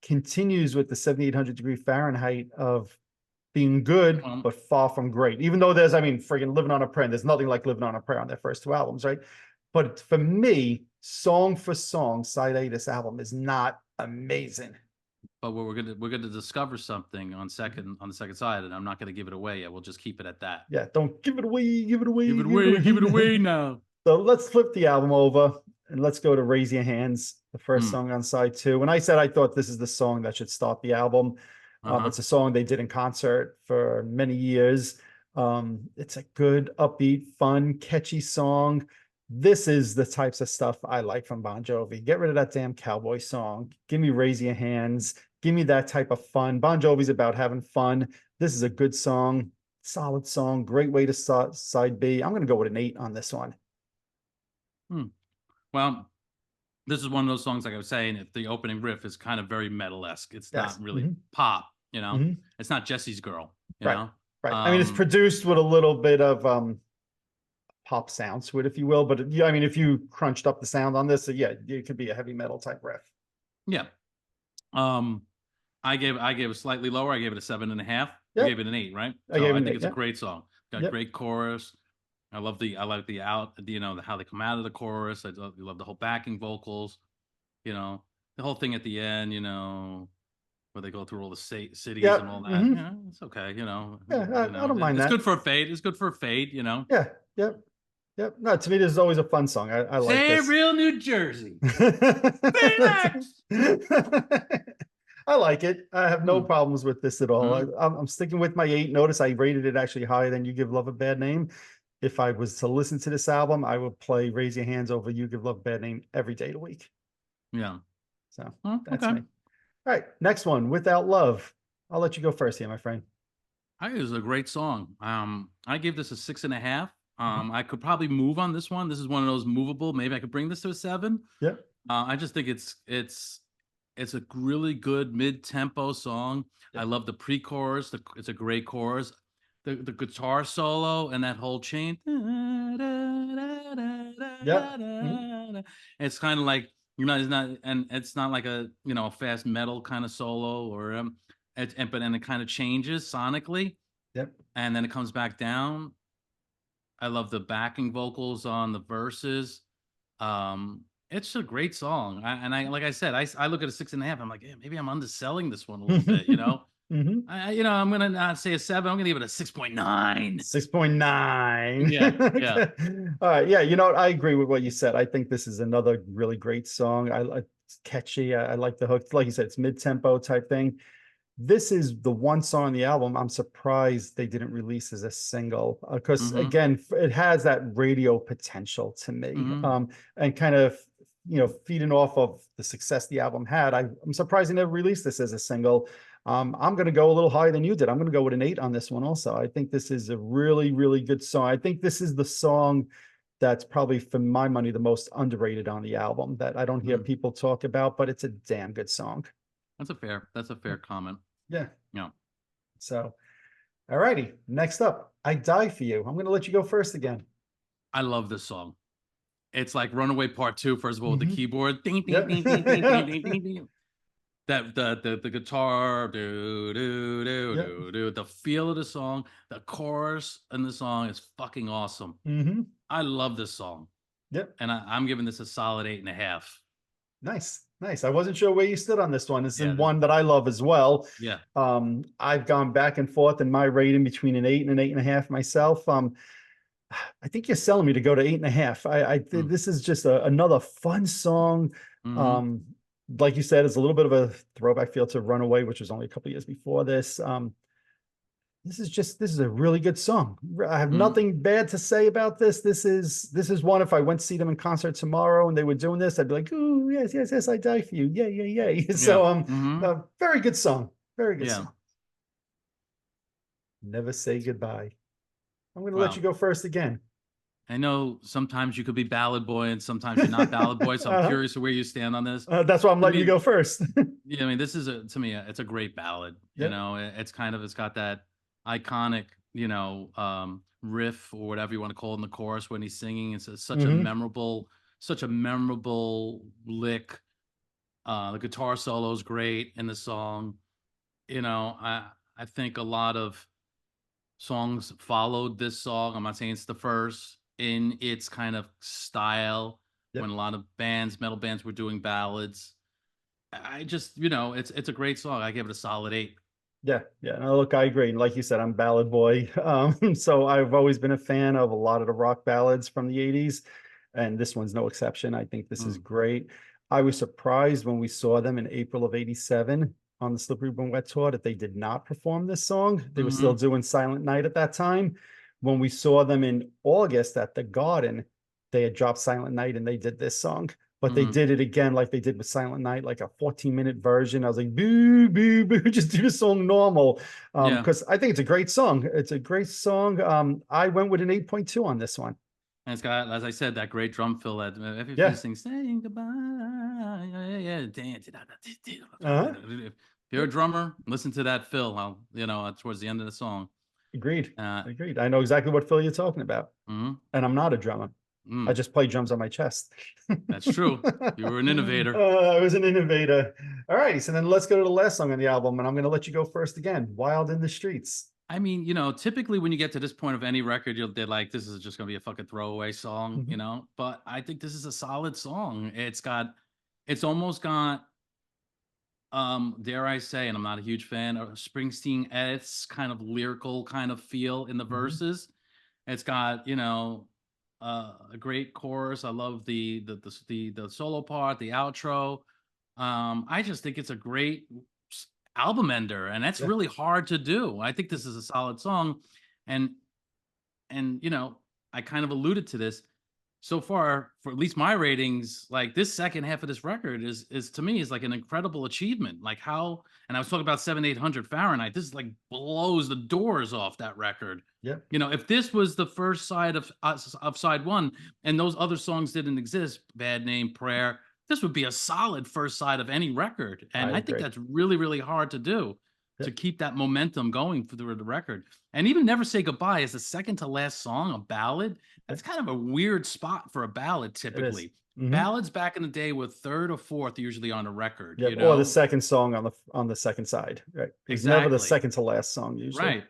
continues with the 7,800 degree Fahrenheit of being good, Um, but far from great. Even though there's, I mean, friggin' Living on a Prayer, there's nothing like Living on a Prayer on their first two albums, right? But for me, song for song, side A, this album is not amazing. but we're gonna discover something on the second side, and I'm not gonna give it away yet. We'll just keep it at that. Yeah, don't give it away, give it away, Give it give it away, give it away. away now. So let's flip the album over and let's go to Raise Your Hands, the first Hmm. song on side two. And I said I thought this is the song that should start the album. Uh-huh. It's a song they did in concert for many years. It's a good, upbeat, fun, catchy song. This is the types of stuff I like from Bon Jovi. Get rid of that damn cowboy song. Give me Raise Your Hands. Give me that type of fun. Bon Jovi's about having fun. This is a good song, solid song, great way to start side B. I'm going to go with an 8 on this one. Hmm. Well, this is one of those songs, like I was saying, if the opening riff is kind of very metal-esque. It's Yes. not really pop, Mhm. It's not Jesse's Girl, Right. Right. I mean, it's Um, produced with a little bit of pop sounds to it, if you will. But yeah, I mean, if you crunched up the sound on this, yeah, it could be a heavy metal type riff. yeah. Um, I gave it slightly lower. I gave it a 7.5. You Yep. gave it an 8, right? I So gave I it an think 8. it's a Yep. great song. Got Yep. great chorus. I like the how they come out of the chorus. I love the whole backing vocals. The whole thing at the end. Where they go through all the cities and Yep. all that. Hmm. Yeah, it's okay. Yeah, I don't mind It's that. good for a fade. It's good for a fade. Yeah. Yep. Yep. No, to me, this is always a fun song. I like Hey, this. real New Jersey. I Phoenix. like it. I have no Hmm. problems with this at all. Hmm. I'm sticking with my 8. Notice I rated it actually higher than You Give Love a Bad Name. If I was to listen to this album, I would play Raise Your Hands over You Give Love a Bad Name every day of the week. Yeah. So Oh, that's okay. me. All right, next one, Without Love. I'll let you go first here, my friend. I think it was a great song. I gave this a 6.5. Mhm. I could probably move on this one. This is one of those movable. Maybe I could bring this to a 7. Yeah. I just think it's a really good mid-tempo song. Yeah. I love the pre-chorus. It's a great chorus. The guitar solo and that whole chain. Yeah. Mhm. It's kind of like it's not like a fast metal kind of solo or but then it kind of changes sonically Yep. and then it comes back down. I love the backing vocals on the verses. It's a great song. Like I said, I look at a 6.5. I'm like, yeah, maybe I'm underselling this one a little bit. Mhm. I'm gonna not say a 7. I'm gonna give it a 6.9. 6.9. Yeah, yeah. Okay. All right. Yeah. I agree with what you said. I think this is another really great song. It's catchy. I like the hook. Like you said, it's mid-tempo type thing. This is the one song on the album I'm surprised they didn't release as a single because Mm-hmm. again, it has that radio potential to me. Mm-hmm. And kind of feeding off of the success the album had. I'm surprised they never released this as a single. I'm going to go a little higher than you did. I'm going to go with an 8 on this one also. I think this is a really, really good song. I think this is the song that's probably, for my money, the most underrated on the album that I don't hear Mm-hmm. people talk about, but it's a damn good song. That's a fair comment. Yeah. Yeah. So, all righty. Next up, I Die For You. I'm going to let you go first again. I love this song. It's like Runaway Part 2, first of all, with the Mhm. keyboard. Ding, ding, Yep. ding, ding, ding, ding, ding, ding, ding. That the guitar, do, do, do, Yep. do, do. The feel of the song, the chorus in the song is fucking awesome. Hmm. I love this song. Yep. And I'm giving this a solid 8.5. Nice. Nice. I wasn't sure where you stood on this one. This Yeah, is one that I love as well. yeah. I've gone back and forth in my rating between an 8 and an 8.5 myself. I think you're selling me to go to 8.5. I Mm. this is just another fun song. Mm-hmm. Like you said, it's a little bit of a throwback feel to Runaway, which was only a couple years before this. This is a really good song. I have Mm-hmm. nothing bad to say about this. This is one. If I went to see them in concert tomorrow and they were doing this, I'd be like, "Ooh, yes, yes, yes, I die for you, yay, yay, yay." Yeah. So, Mm-hmm. very good song, very good Yeah. song. Never Say Goodbye. I'm going to let you Wow. go first again. I know sometimes you could be ballad boy and sometimes you're not ballad boy. So I'm Uh-huh. curious where you stand on this. That's why I'm To letting you me, go first. yeah, I mean, this is to me, it's a great ballad. Yep. It's got that iconic, riff or whatever you want to call it in the chorus when he's singing. Mhm. Such a memorable lick. The guitar solo is great in the song. I I think a lot of songs followed this song. I'm not saying it's the first in its kind of style when Yep. a lot of bands, metal bands, were doing ballads. I just, it's a great song. I give it a solid 8. Yeah, yeah. No, look, I agree. Like you said, I'm ballad boy. So I've always been a fan of a lot of the rock ballads from the 80s, and this one's no exception. I think this is Mm. great. I was surprised when we saw them in April of 87 on the Slippery When Wet tour that they did not perform this song. They were still Hmm. doing Silent Night at that time. When we saw them in August at the Garden, they had dropped Silent Night and they did this song, but they Hmm. did it again like they did with Silent Night, like a 14-minute version. I was like, boo, boo, boo, just do the song normal. Yeah. Because I think it's a great song. It's a great song. I went with an 8.2 on this one. And it's got, as I said, that great drum fill that if you Yeah. sing saying goodbye, yeah, yeah, dance. Uh-huh. If you're a drummer, listen to that fill. Towards the end of the song. Agreed. Uh, Agreed. I know exactly what Phil you're talking about. mhm. And I'm not a drummer. I Mm, just play drums on my chest. that's true. You were an innovator. I was an innovator. All right. So then let's go to the last song on the album. And I'm going to let you go first again. Wild in the Streets. I mean, typically when you get to this point of any record, they're like, this is just gonna be a fucking throwaway song, Mhm. But I think this is a solid song. It's almost got, dare I say, and I'm not a huge fan of Springsteen edits, kind of lyrical kind of feel in the Mhm. verses. It's got, a great chorus. I love the solo part, the outro. I just think it's a great album ender, and that's Yeah. really hard to do. I think this is a solid song, and and I kind of alluded to this so far for at least my ratings. Like this second half of this record is to me is like an incredible achievement. Like how, and I was talking about 7,800 Fahrenheit. This is like blows the doors off that record. Yeah. If this was the first side of side one, and those other songs didn't exist, Bad Name, Prayer, this would be a solid first side of any record. I And I think agree. that's really, really hard to do, Yeah. to keep that momentum going for the record. And even Never Say Goodbye is the second to last song, a ballad. Yeah. That's kind of a weird spot for a ballad It is. typically. Mhm. Ballads back in the day were third or fourth usually on a record, Yep. Or the second song on the second side. Right. It was never the Exactly. second to last song usually. Right.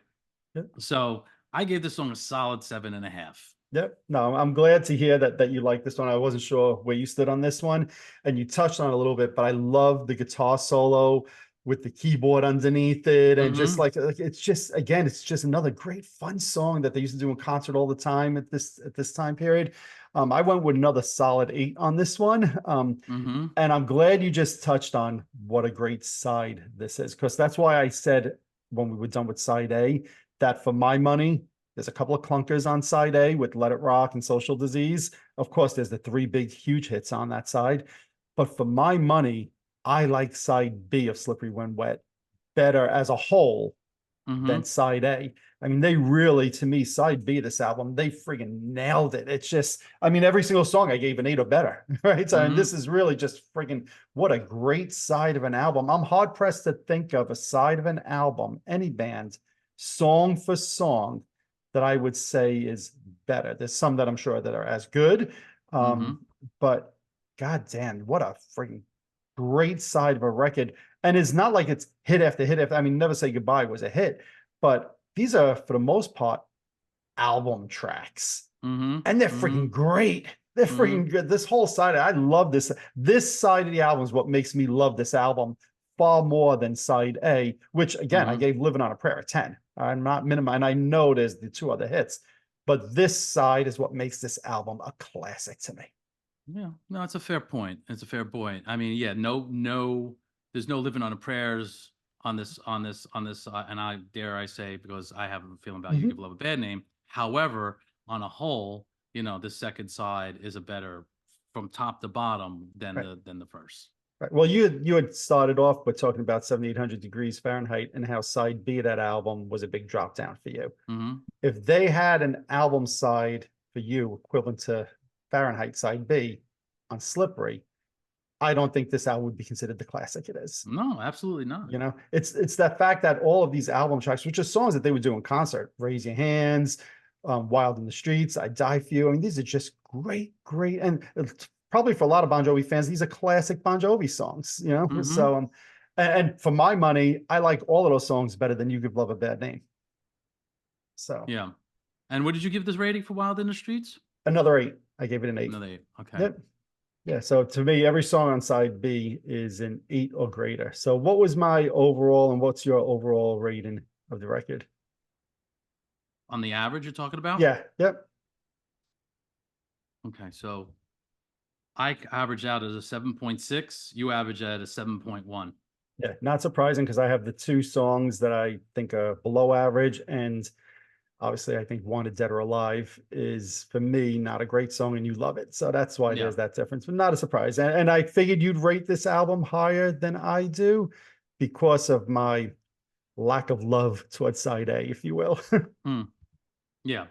Yep. So I gave this song a solid 7.5. Yep. No, I'm glad to hear that you like this one. I wasn't sure where you stood on this one, and you touched on it a little bit, but I love the guitar solo with the keyboard underneath it, and just Mm-hmm. like it's just again, it's just another great fun song that they used to do in concert all the time at this time period. I went with another solid 8 on this one. Mm-hmm. And I'm glad you just touched on what a great side this is, because that's why I said when we were done with side A that for my money, there's a couple of clunkers on side A with Let It Rock and Social Disease. Of course, there's the 3 big, huge hits on that side. But for my money, I like side B of Slippery When Wet better as a whole than Mm-hmm. side A. I mean, they really, to me, side B of this album, they friggin' nailed it. It's just, I mean, every single song I gave an 8 or better, right? So, and Mm-hmm. this is really just friggin' what a great side of an album. I'm hard pressed to think of a side of an album, any band, song for song, that I would say is better. There's some that I'm sure that are as good, Mm-hmm. but god damn, what a friggin' great side of a record. And it's not like it's hit after hit after. I mean, Never Say Goodbye was a hit, but these are, for the most part, album tracks. Mm-hmm. And they're Mm-hmm. freaking great. They're Mm-hmm. freaking good. This whole side, I love this. This side of the album is what makes me love this album far more than side A, which again, I Mm-hmm. gave Living on a Prayer a 10. I'm not minimum, and I know there's the 2 other hits, but this side is what makes this album a classic to me. Yeah, no, it's a fair point. It's a fair point. I mean, yeah, no, there's no living on a prayers on this, and I dare I say, because I have a feeling about You Give Mhm. Love a Bad Name. However, on a whole, the second side is a better from top to bottom than Right. the first. Right. Well, you had started off by talking about 7,800 degrees Fahrenheit and how side B of that album was a big drop down for you. Mm-hmm. If they had an album side for you equivalent to Fahrenheit side B on Slippery, I don't think this album would be considered the classic it is. No, absolutely not. You know, it's that fact that all of these album tracks, which are songs that they would do in concert, Raise Your Hands, Wild in the Streets, I Die for You. I mean, these are just great, and probably for a lot of Bon Jovi fans, these are classic Bon Jovi songs, you know? Mm-hmm. So, And for my money, I like all of those songs better than You Give Love a Bad Name. So Yeah. And what did you give this rating for Wild in the Streets? another 8. I gave it an 8. Another 8. Okay. Yep. Yeah. So to me, every song on side B is an 8 or greater. So what was my overall and what's your overall rating of the record? On the average you're talking about? Yeah. Yep. Okay. So I average out as a 7.6. You average at a 7.1. Yeah. Not surprising because I have the 2 songs that I think are below average. And obviously, I think Wanted Dead or Alive is, for me, not a great song and you love it. So that's why Yeah. there's that difference, but not a surprise. And I figured you'd rate this album higher than I do because of my lack of love towards side A, if you will. Hmm. Yeah.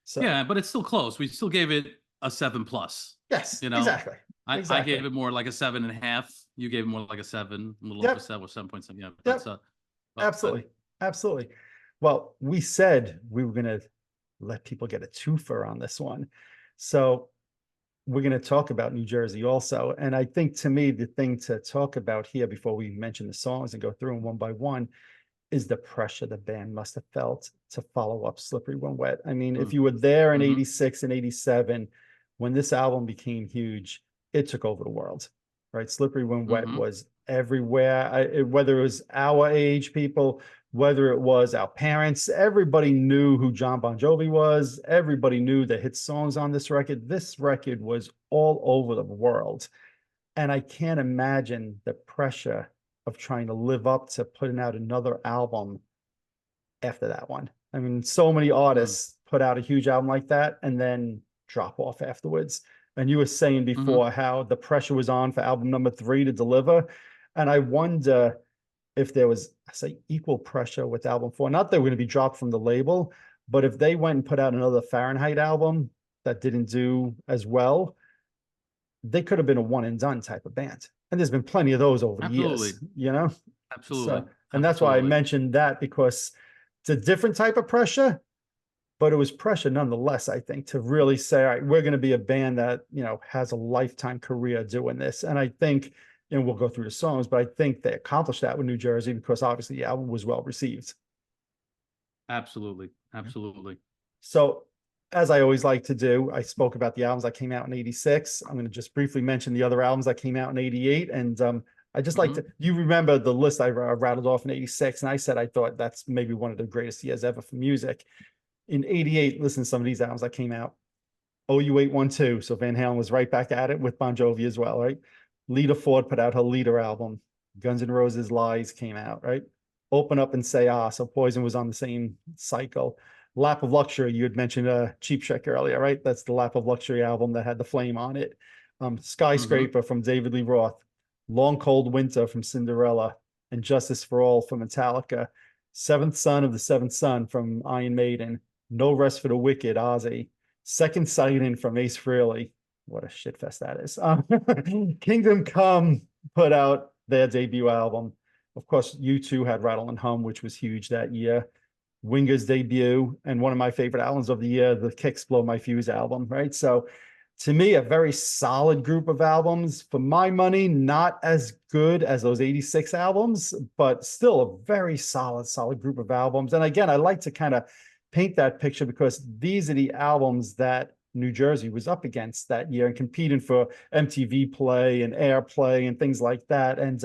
So, Yeah, but it's still close. We still gave it a 7 plus. yes, You know, exactly. I gave it more like a 7.5. You gave it more like a 7, a little over Yep. 7 or 7.7. Yeah, Yep. Absolutely. Absolutely. Well, we said we were going to let people get a twofer on this one. So we're going to talk about New Jersey also. And I think to me, the thing to talk about here before we mention the songs and go through them one by one is the pressure the band must have felt to follow up Slippery When Wet. I mean, if you were there in Mhm. 86 and 87, when this album became huge, it took over the world, right? Slippery When Wet Mhm. was everywhere. Whether it was our age people, whether it was our parents, everybody knew who John Bon Jovi was. Everybody knew the hit songs on this record. This record was all over the world. And I can't imagine the pressure of trying to live up to putting out another album after that one. I mean, so many Mm. artists put out a huge album like that and then drop off afterwards. And you were saying Mhm. before how the pressure was on for album number 3 to deliver. And I wonder if there was, I say, equal pressure with album 4. Not that they were going to be dropped from the label, but if they went and put out another Fahrenheit album that didn't do as well, they could have been a one and done type of band. And there's been plenty of those over the Absolutely. years, you know? Absolutely. So, and that's why I Absolutely. mentioned that because it's a different type of pressure, but it was pressure nonetheless, I think, to really say, all right, we're going to be a band that, has a lifetime career doing this. And I think, and we'll go through the songs, but I think they accomplished that with New Jersey because obviously the album was well received. Absolutely. Absolutely. So, as I always like to do, I spoke about the albums that came out in 86. I'm going to just briefly mention the other albums that came out in 88. And I just like to, Mhm. you remember the list I rattled off in 86. And I said I thought that's maybe one of the greatest years ever for music. In 88, listen to some of these albums that came out. OU 812. So Van Halen was right back at it with Bon Jovi as well, right? Lita Ford put out her Leader album. Guns N' Roses Lies came out, right? Open Up and Say Ah. So Poison was on the same cycle. Lap of Luxury, you had mentioned Cheap Trick earlier, right? That's the Lap of Luxury album that had the flame on it. Mhm. Skyscraper from David Lee Roth. Long Cold Winter from Cinderella. And Justice for All from Metallica. Seventh Son of the Seventh Son from Iron Maiden. No Rest for the Wicked, Ozzy. Second Sighting from Ace Frehley. What a shitfest that is. Kingdom Come put out their debut album. Of course, U2 had Rattle and Hum, which was huge that year. Winger's debut, and one of my favorite albums of the year, the Kicks Blow My Fuse album, right? So to me, a very solid group of albums. For my money, not as good as those 86 albums, but still a very solid group of albums. And again, I like to kind of paint that picture because these are the albums that New Jersey was up against that year and competing for MTV play and airplay and things like that. And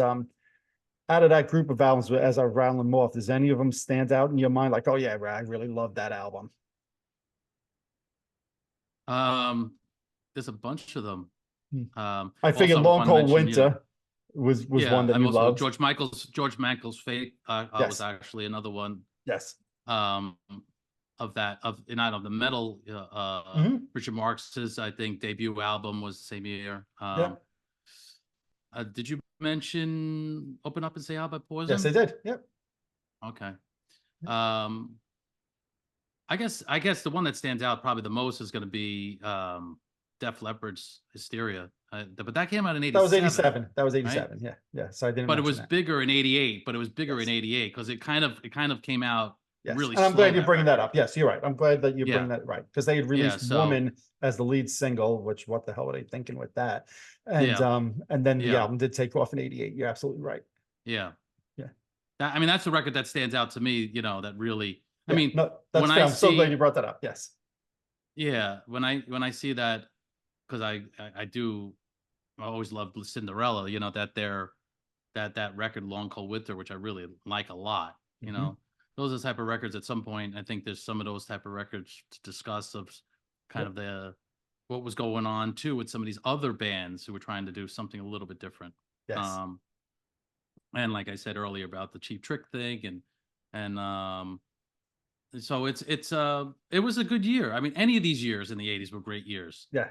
out of that group of albums, as I round them off, does any of them stand out in your mind? Like, oh yeah, I really love that album. Um, there's a bunch of them. Hmm. I figured Also, I Long want to Cold mention, Winter was one yeah, that I'm you also loved. George Michael's Fate was Yes, actually another one. yes. Um, of that of not of the metal. Hmm. Richard Marx's, I think, debut album was the same year. Yep. Did you mention "Open Up and Say How" by Yes, I Poison? did. Yep. Okay. Um, I guess the one that stands out probably the most is going to be Def Leppard's Hysteria. But that came out in That was '87, 87. That was right? 87. Yeah. Yeah. So I didn't But it mention was that. bigger in '88. But it was bigger in Yes. '88 because it kind of came out Yes. really And I'm glad slow, you're that bringing that record. up. Yes, you're right. I'm glad that you bring Yeah, that right because they had yeah. released So Woman as the lead single, which what the hell are they thinking with that? yeah, And then the yeah, album did take off in 88. You're absolutely right. yeah. I mean, that's the record that stands out to me, you know, that really, I Yeah, mean, no, that's when fair. I I'm so glad see, you brought that up. Yes. yeah, when I see that, because I do, I always loved Cinderella, you know, that record Long Cold Winter, which I really like a lot, you Hmm. know, those are the type of records at some point, I think there's some of those type of records to discuss of kind Yep. of the, what was going on too with some of these other bands who were trying to do something a little bit different. Yes. Um, and like I said earlier about the Cheap Trick thing and so it was a good year. I mean, any of these years in the 80s were great years. Yeah.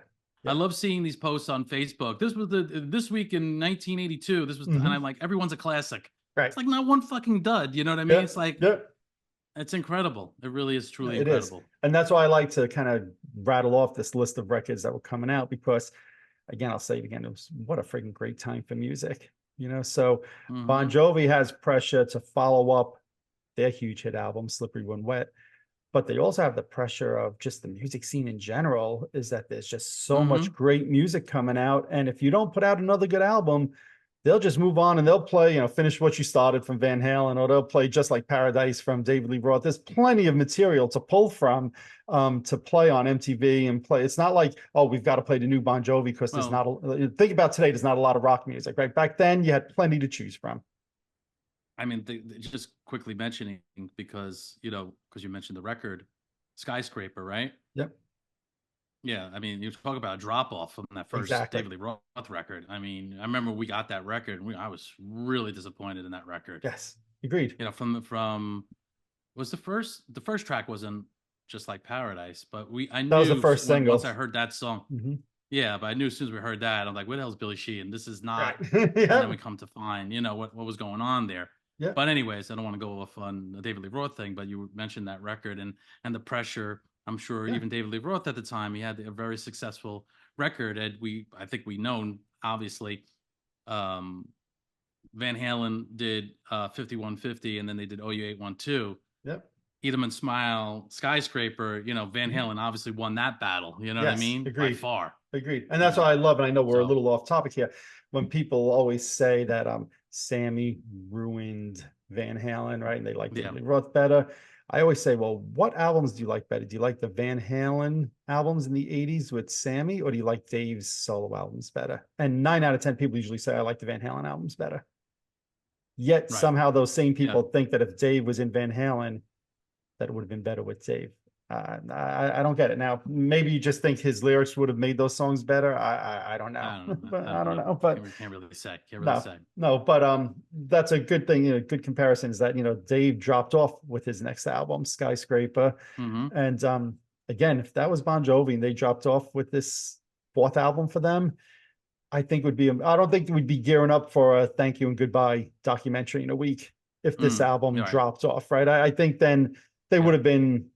I Yeah. love seeing these posts on Facebook. This was this week in 1982. This was and Hmm. I'm like, everyone's a classic. Right. It's like not one fucking dud. You know what I mean? Yeah. It's like Yeah. it's incredible. It really is truly It is. incredible. And that's why I like to kind of rattle off this list of records that were coming out because, again, I'll say it again, it was what a freaking great time for music, you know? So Bon Hmm. Jovi has pressure to follow up their huge hit album, Slippery When Wet, but they also have the pressure of just the music scene in general, is that there's just so much Hmm. great music coming out. And if you don't put out another good album, they'll just move on and they'll play, finish what you started from Van Halen, or they'll play Just Like Paradise from David Lee Roth. There's plenty of material to pull from, to play on MTV and play. It's not like, oh, we've got to play the new Bon Jovi because there's Well, not think about today, there's not a lot of rock music, right? Back then you had plenty to choose from. I mean, just quickly mentioning because you know because you mentioned the record, Skyscraper, right? Yep, Yeah, I mean, you talk about a drop off from that first exactly. David Lee Roth record. I mean, I remember we got that record, and I was really disappointed in that record. Yes, agreed. You know, from was the first track wasn't Just Like Paradise, but I That was the knew first when once single. I heard that song, Mm-hmm. yeah, but I knew as soon as we heard that, I'm like, where the hell's Billy Sheehan? This is Right. not. And then we Yep. come to find, you know, what was going on there. Yep. But anyways, I don't want to go off on the David Lee Roth thing, but you mentioned that record and the pressure. I'm sure Yeah. even David Lee Roth at the time, he had a very successful record. And I think we known obviously, um, Van Halen did 5150, and then they did OU 812. Yep. Eat 'em and Smile, Skyscraper. You know, Van Mhm. Halen obviously won that battle. You know what I Yes, mean? By agreed. far. Agreed. And You that's what know, I love. And I know we're a so little off topic here. When people always say that Sammy ruined Van Halen, right? And they like yeah. David Lee Roth better. I always say, well, what albums do you like better? Do you like the Van Halen albums in the 80s with Sammy, or do you like Dave's solo albums better? And 9 out of 10 people usually say I like the Van Halen albums better. Yet Right. somehow those same Yeah. people think that if Dave was in Van Halen, that it would have been better with Dave. I don't get it. Now, maybe you just think his lyrics would have made those songs better. I don't know, I don't know. but I I don't don't know. know. But Can't really say. Can't really no, say. no. But that's a good thing. Good comparison is that Dave dropped off with his next album, Skyscraper, Hmm. and again, if that was Bon Jovi and they dropped off with this fourth album for them, I think would be. I don't think we'd be gearing up for a Thank You and Goodbye documentary in a week if this album Right. dropped off. Right. I think then they would Yeah. have been.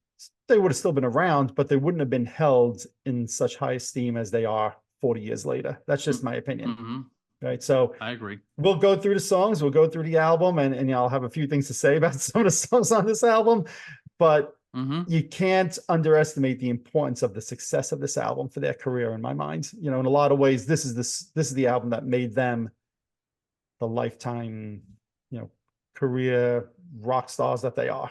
They would have still been around, but they wouldn't have been held in such high esteem as they are 40 years later. That's just my opinion. Hmm. Right. So I agree. we'll go through the songs, we'll go through the album, and I'll have a few things to say about some of the songs on this album. But Hmm. you can't underestimate the importance of the success of this album for their career in my mind. In a lot of ways, this is the album that made them the lifetime, career rock stars that they are.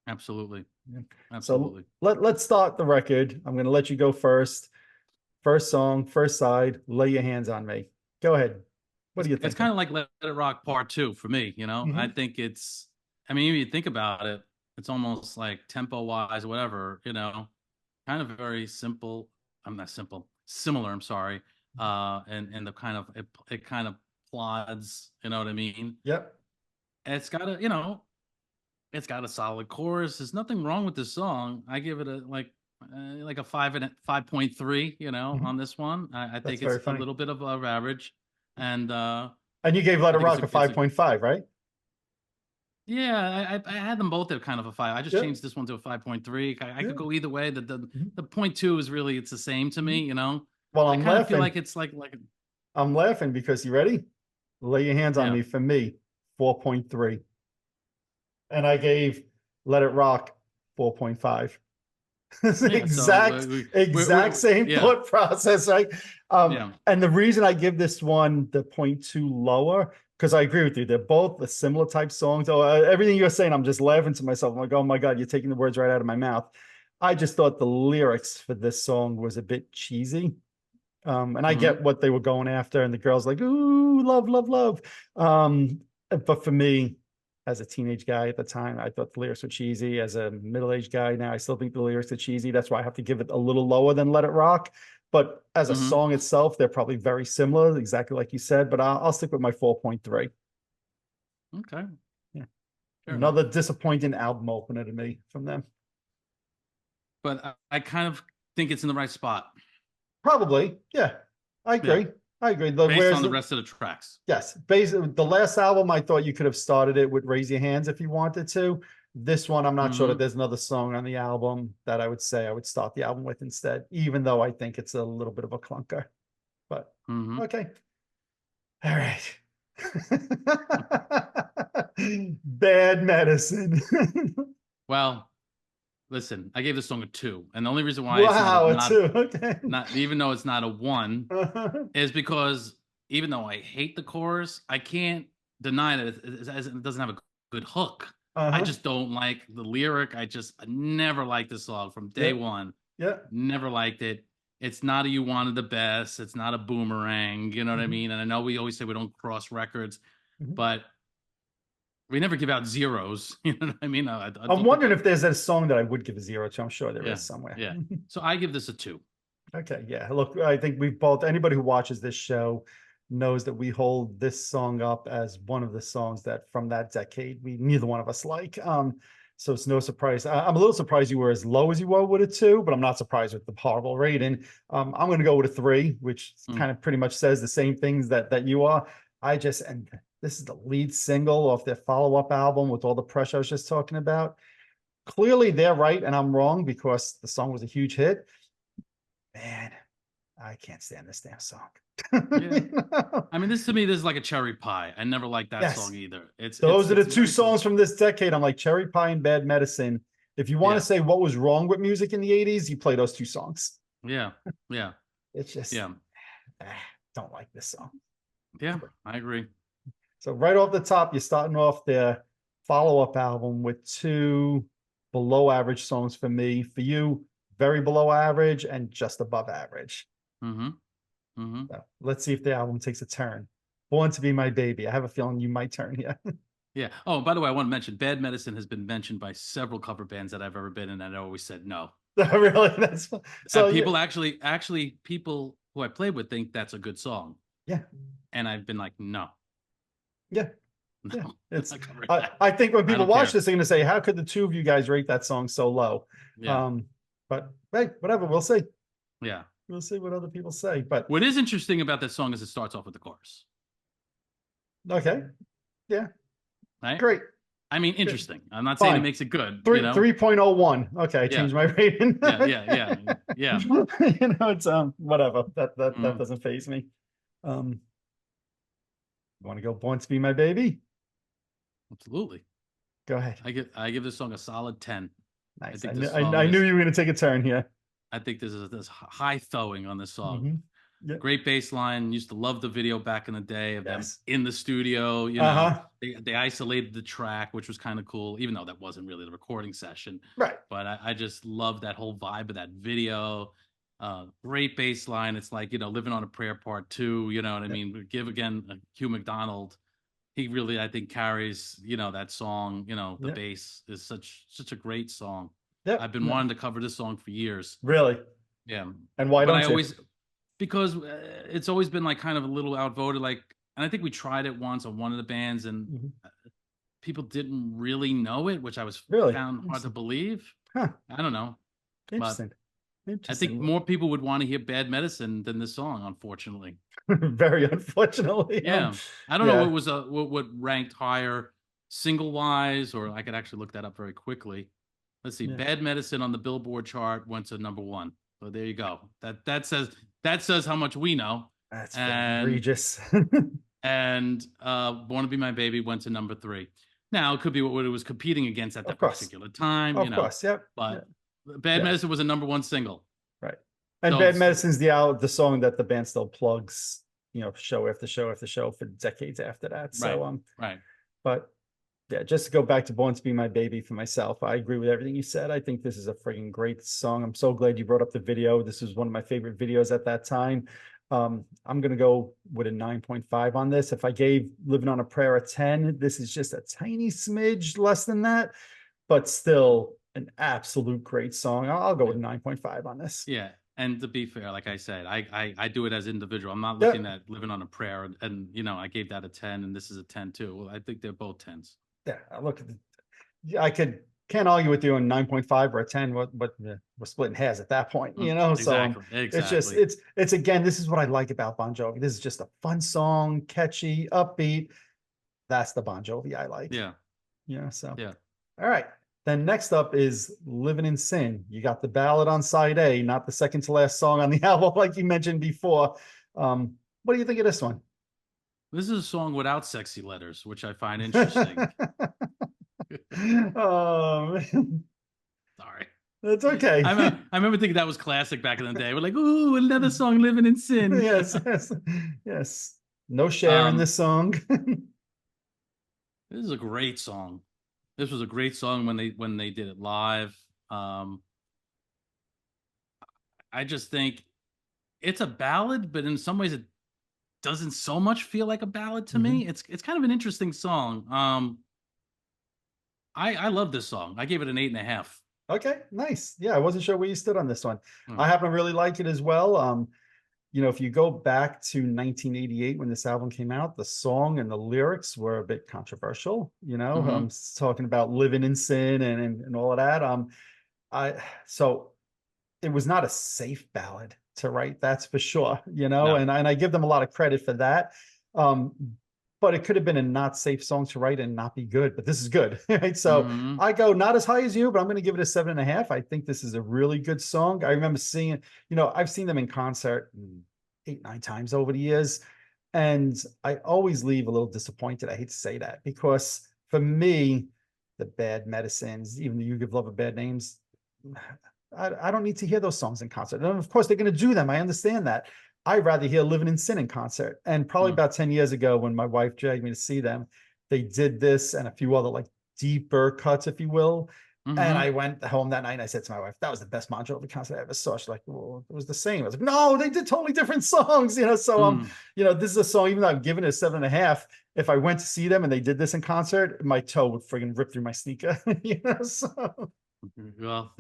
Absolutely. Yeah. So Absolutely. let's start the record. I'm going to let you go first. First song, first side, Lay Your Hands on Me. Go ahead. What are you It's thinking? kind of like Let It Rock Part Two for me. You know, I Mm-hmm. think it's. I mean, if you think about it, it's almost like tempo wise, whatever. You know, kind of very simple. I'm not simple. Similar. I'm sorry. And the kind of it kind of plods. You know what I mean? Yep. It's got a it's got a solid chorus. There's nothing wrong with this song. I give it a like a 5.3. You know, Mm-hmm. on this one, I That's think very it's a funny. little bit above average, and And you gave Let I It think Rock a it's a 5.5, right? yeah. I had them both at kind of a five. I just Yep. changed this one to a 5.3. I Yeah. could go either way. Mhm. The point two is really it's the same to me. Mhm. You know, Well, I I'm kind of feel laughing. like it's like I'm laughing because you ready? Lay Your Hands on yeah Me for me, 4.3. And I gave Let It Rock 4.5. It's the yeah. So exact same yeah thought process, right? yeah And the reason I give this one the 0.2 lower because I agree with you. They're both the similar type songs. Oh, everything you're saying, I'm just laughing to myself. I'm like, oh my God, you're taking the words right out of my mouth. I just thought the lyrics for this song was a bit cheesy. And I Hmm. get what they were going after, and the girl's like, ooh, love, love, love. But for me, as a teenage guy at the time, I thought the lyrics were cheesy. As a middle-aged guy now, I still think the lyrics are cheesy. That's why I have to give it a little lower than Let It Rock. But as a Hmm. song itself, they're probably very similar, exactly like you said. But I'll stick with my 4.3. Okay. Yeah. Fair enough. Another disappointing album opener to me from them. But I kind of think it's in the right spot. Probably, yeah. I Yeah. agree. I agree. Based Whereas on the rest of the tracks. yes, basically the last album, I thought you could have started it with Raise Your Hands if you wanted to. This one, I'm not sure that Hmm. there's another song on the album that I would say I would start the album with instead, even though I think it's a little bit of a clunker. But Hmm. okay. All right. Bad medicine. Well, listen, I gave this song a 2, and the only reason why it's not a Wow, not too. Okay. not even though it's not a 1 is because even though I hate the chorus, I can't deny that it doesn't have a good hook. I Uh-huh. just don't like the lyric. I never liked this song from day Yep. one. Yep. Never liked it. It's not a You Wanted the Best. It's not a Boomerang. You know what I Mhm. mean? And I know we always say we don't cross records, Mhm. but we never give out zeros. You know what I mean? I I'm don't think wondering I. if there's a song that I would give a 0 to. I'm sure there Yeah, is somewhere. yeah. So I give this a 2. Okay, yeah. Look, I think we've both, anybody who watches this show knows that we hold this song up as one of the songs that from that decade we neither one of us like. So it's no surprise. I'm a little surprised you were as low as you were with a 2, but I'm not surprised with the horrible rating. I'm going to go with a 3, which Mm. kind of pretty much says the same things that you are. And this is the lead single off their follow-up album with all the pressure I was just talking about. Clearly they're right and I'm wrong because the song was a huge hit. Man, I can't stand this damn song. Yeah. You know? I mean, this to me, this is like a cherry pie. I never liked that song Yes, either. It's those are the two very songs similar. from this decade. I'm like Cherry Pie and Bad Medicine. If you want to Yeah, say what was wrong with music in the 80s, you play those two songs. yeah, yeah, It's just, yeah, ah, don't like this song. yeah. I agree. So right off the top, you're starting off their follow-up album with two below average songs for me. For you, very below average and just above average. Mm-hmm. Mm-hmm. So let's see if the album takes a turn. Born to Be My Baby. I have a feeling you might turn here. Yeah. Oh, by the way, I want to mention Bad Medicine has been mentioned by several cover bands that I've ever been in, and I always said no. Really, that's so. Yeah, People actually, people who I played with think that's a good song, yeah, and I've been like, no, yeah, no, yeah. I'm It's. not covering I, that. I think when I people don't watch care. this, they're going to say, "How could the two of you guys rate that song so low?" Yeah, Um, but hey, whatever. We'll see. yeah. We'll see what other people say. But What is interesting about that song is it starts off with the chorus, okay, yeah, right? great, I mean, good, interesting. I'm not saying it fine. makes it good, you Three know? 3.01. Okay, I Yeah, changed my rating. yeah, yeah, yeah, yeah. It's whatever. That Mhm. doesn't faze me. Um, you want to go Born to Be My Baby? Absolutely. Go ahead. I give this song a solid 10. I Nice. think Knew this song I knew is you were going to take a turn here. I think this high throwing on this song. Yeah. Great bass line. Used to love the video back in the day of them Yes. in the studio. Uh-huh. They isolated the track, which was kind of cool, even though that wasn't really the recording session. Right. But I just love that whole vibe of that video. Great bass line. It's like, living on a prayer part 2. You know what I Yep. mean? Give again Hugh McDonald. He really, I think, carries, that song. The Yep. bass is such a great song. Yep. I've been No. wanting to cover this song for years. Really. Yeah. And why But I don't you? always because it's always been like kind of a little outvoted, like, and I think we tried it once on one of the bands, and Mhm. people didn't really know it, which I was Really? found hard to Interesting. believe. Huh. I don't know, but Interesting. I think Interesting. more people would want to hear Bad Medicine than this song, unfortunately. Very unfortunately. Yeah, I don't know Yeah. what was what ranked higher single wise, or I could actually look that up very quickly. Let's see, Yeah. Bad Medicine on the Billboard chart went to number 1. So there you go. That says how much we know. That's very And egregious. Born to Be My Baby went to number 3. Now it could be what it was competing against at Of that course. particular time, Of course. Yep. Yeah. but Bad Yeah. Medicine was a number 1 single. Right. And So Bad Medicine's the song that the band still plugs show after show after show for decades after that. Right. So, Right. but yeah, just to go back to Born to Be My Baby for myself, I agree with everything you said. I think this is a friggin' great song. I'm so glad you brought up the video. This was one of my favorite videos at that time. I'm gonna go with a 9.5 on this. If I gave Living on a Prayer a 10, this is just a tiny smidge less than that, but still an absolute great song. I'll go with a 9.5 on this. Yeah. And to be fair, like I said, I do it as individual. I'm not Yep. looking at Living on a Prayer, and I gave that a 10, and this is a 10 too. Well, I think they're both 10s. Yeah, look at I can't argue with you on 9.5 or a 10, but we're splitting hairs at that point, So Exactly. it's just Exactly. it's again, this is what I like about Bon Jovi. This is just a fun song, catchy, upbeat. That's the Bon Jovi I like. Yeah. So Yeah. all right. Then next up is Living in Sin. You got the ballad on side A, not the second to last song on the album, like you mentioned before. What do you think of this one? This is a song without sexy letters, which I find interesting. Oh, Sorry. that's okay. I remember thinking that was classic back in the day. We're like, ooh, another song, Living in Sin. Yes, yes, yes. No share in Um, this song. this is a great song. This was a great song when they did it live. I just think it's a ballad, but in some ways it doesn't so much feel like a ballad to Mhm. me. It's kind of an interesting song. I love this song. I gave it an 8.5. Okay, nice. Yeah, I wasn't sure where you stood on this one. Hmm. I happen to really like it as well. If you go back to 1988 when this album came out, the song and the lyrics were a bit controversial, Hmm. talking about living in sin and all of that. I so it was not a safe ballad to write, that's for sure, No. and I give them a lot of credit for that. Um, but it could have been a not safe song to write and not be good, but this is good, right? So Hmm. I go not as high as you, but I'm going to give it a 7.5. I think this is a really good song. I remember seeing, I've seen them in concert 8, 9 times over the years, and I always leave a little disappointed. I hate to say that because for me, the Bad Medicines, even the You Give Love a Bad Names, I don't need to hear those songs in concert. And of course, they're going to do them. I understand that. I'd rather hear Living in Sin in concert. And probably about 10 years ago, when my wife dragged me to see them, they did this and a few other like deeper cuts, if you will. And Hmm. I went home that night and I said to my wife, that was the best Bon Jovi concert I ever saw. She's like, well, it was the same. I was like, no, they did totally different songs, So Mm. this is a song, even though I'm giving it a 7.5. If I went to see them and they did this in concert, my toe would friggin' rip through my sneaker, so Well,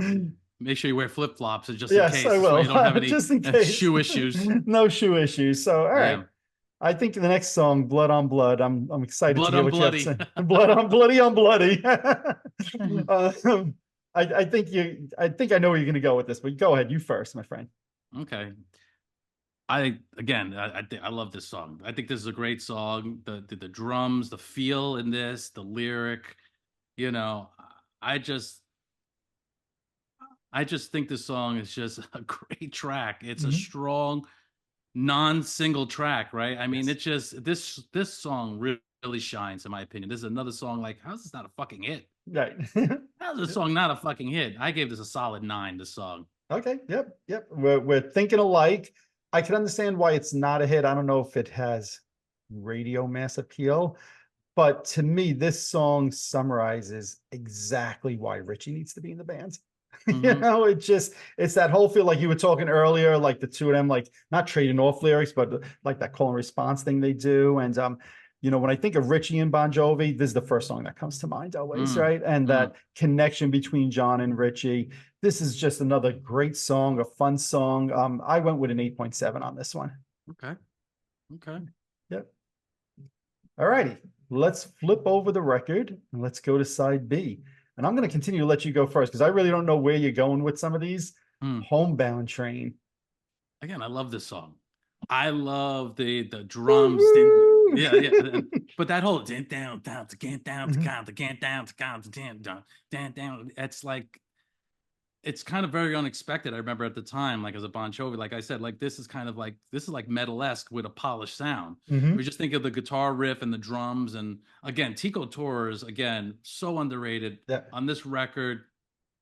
make sure you wear flip flops just in yes, case. I This way will, you don't have any just in case. shoe issues. No shoe issues. So, all right. Yeah. I think the next song, "Blood on Blood," I'm excited to Blood hear on what you have to bloody. say. Blood on bloody on bloody. I think I know where you're going to go with this, but go ahead, you first, my friend. Okay. I love this song. I think this is a great song. The drums, the feel in this, the lyric, you know, I just I just think this song is just a great track. It's a Mhm. strong non-single track, right? I mean, Yes. it just this song really shines in my opinion. This is another song like how's this not a fucking hit? Right. How's this song not a fucking hit? I gave this a solid 9, this song. Okay. Yep. Yep. We're thinking alike. I can understand why it's not a hit. I don't know if it has radio mass appeal, but to me, this song summarizes exactly why Richie needs to be in the band. Mhm. It's that whole feel like you were talking earlier, like the two of them, like not trading off lyrics, but like that call and response thing they do. And when I think of Richie and Bon Jovi, this is the first song that comes to mind always, Mm. right? And Mm. that connection between John and Richie. This is just another great song, a fun song. I went with an 8.7 on this one. Okay. Okay. Yep. All righty. Let's flip over the record and let's go to side B. And I'm going to continue to let you go first because I really don't know where you're going with some of these. Mm. Homebound Train. Again, I love this song. I love the drums. Yeah, yeah. But that whole down, down, down, down, down, Mhm. down, down, down, down, down. It's like it's kind of very unexpected. I remember at the time, like as a Bon Jovi, like I said, like this is like metal-esque with a polished sound. I mean, Mhm. just think of the guitar riff and the drums, and again, Tico Torres, again, so underrated Yeah. on this record.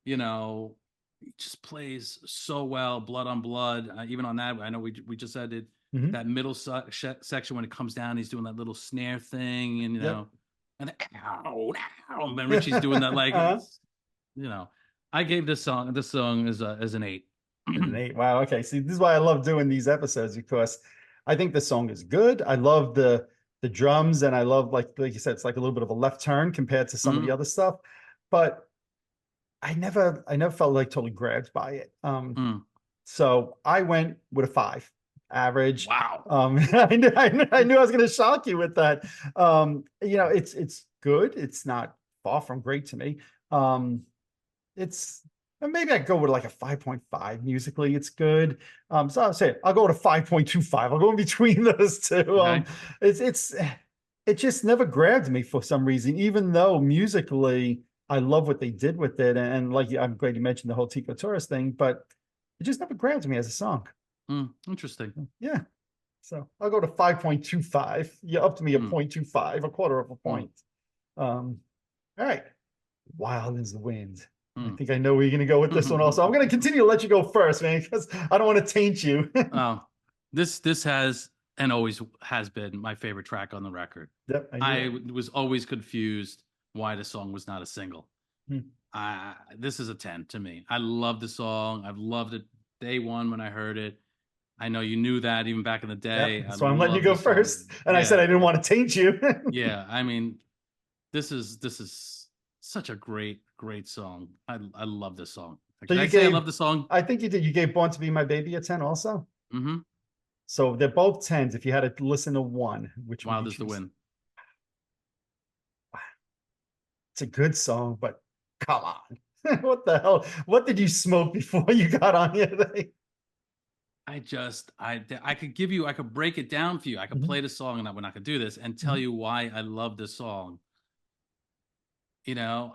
You know, he just plays so well. Blood on Blood, even on that, I know we just said it. Mhm. that middle section when it comes down, he's doing that little snare thing, and Yep. and ow, ow, and Richie's doing that like it's, you know, I gave this song as an 8. An 8. Wow. Okay. See, this is why I love doing these episodes because I think the song is good. I love the drums, and I love like you said, it's like a little bit of a left turn compared to some of the Mhm. other stuff. But I never felt like totally grabbed by it. Mm. So I went with a 5, average. Wow. I knew I was going to shock you with that. It's good. It's not far from great to me. It's maybe I go with like a 5.5 musically. It's good. So I'll say I'll go with a 5.25. I'll go in between those two. Okay. It just never grabbed me for some reason, even though musically I love what they did with it. And like I'm glad you mentioned the whole Tico Torres thing, but it just never grabbed me as a song. Interesting. Yeah. So I'll go to 5.25. You up to me a Mm. 0.25, a quarter of a Mm. point. All right. Wild is the wind. I Mm. think I know where you're going to go with this one also. I'm going to continue to let you go first, man, because I don't want to taint you. Oh, this has and always has been my favorite track on the record. Yep, I knew I that. was always confused why the song was not a single. Hmm. This is a 10 to me. I love the song. I've loved it day one when I heard it. I know you knew that even back in the day. Yep. I So I'm letting you love go the song. first. And I said Yeah, I didn't want to taint you. yeah. I mean, this is such a great song. I love this song. So Did I you say I gave, love the song? I think you did. You gave Born to Be My Baby a 10 also. Mm-hmm. So they're both 10s. If you had to listen to one, which would you Wild is the choose? Wind. It's a good song, but come on. What the hell? What did you smoke before you got on here today? I could give you, I could break it down for you. I could Mhm, play the song, and when I could do this and tell mhm, you why I love this song. You know,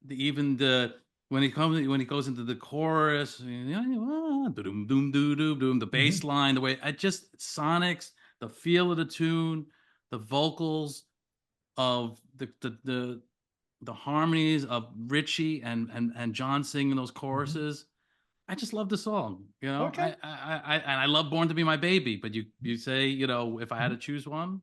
even the when he goes into the chorus, doom doom doom doom doom, the bass mhm, line, the way I just sonics, the feel of the tune, the vocals of the harmonies of Richie and John singing those mhm. choruses. I just love the song. You know, Okay. and I love Born to Be My Baby. But you say, if I had Mhm. to choose one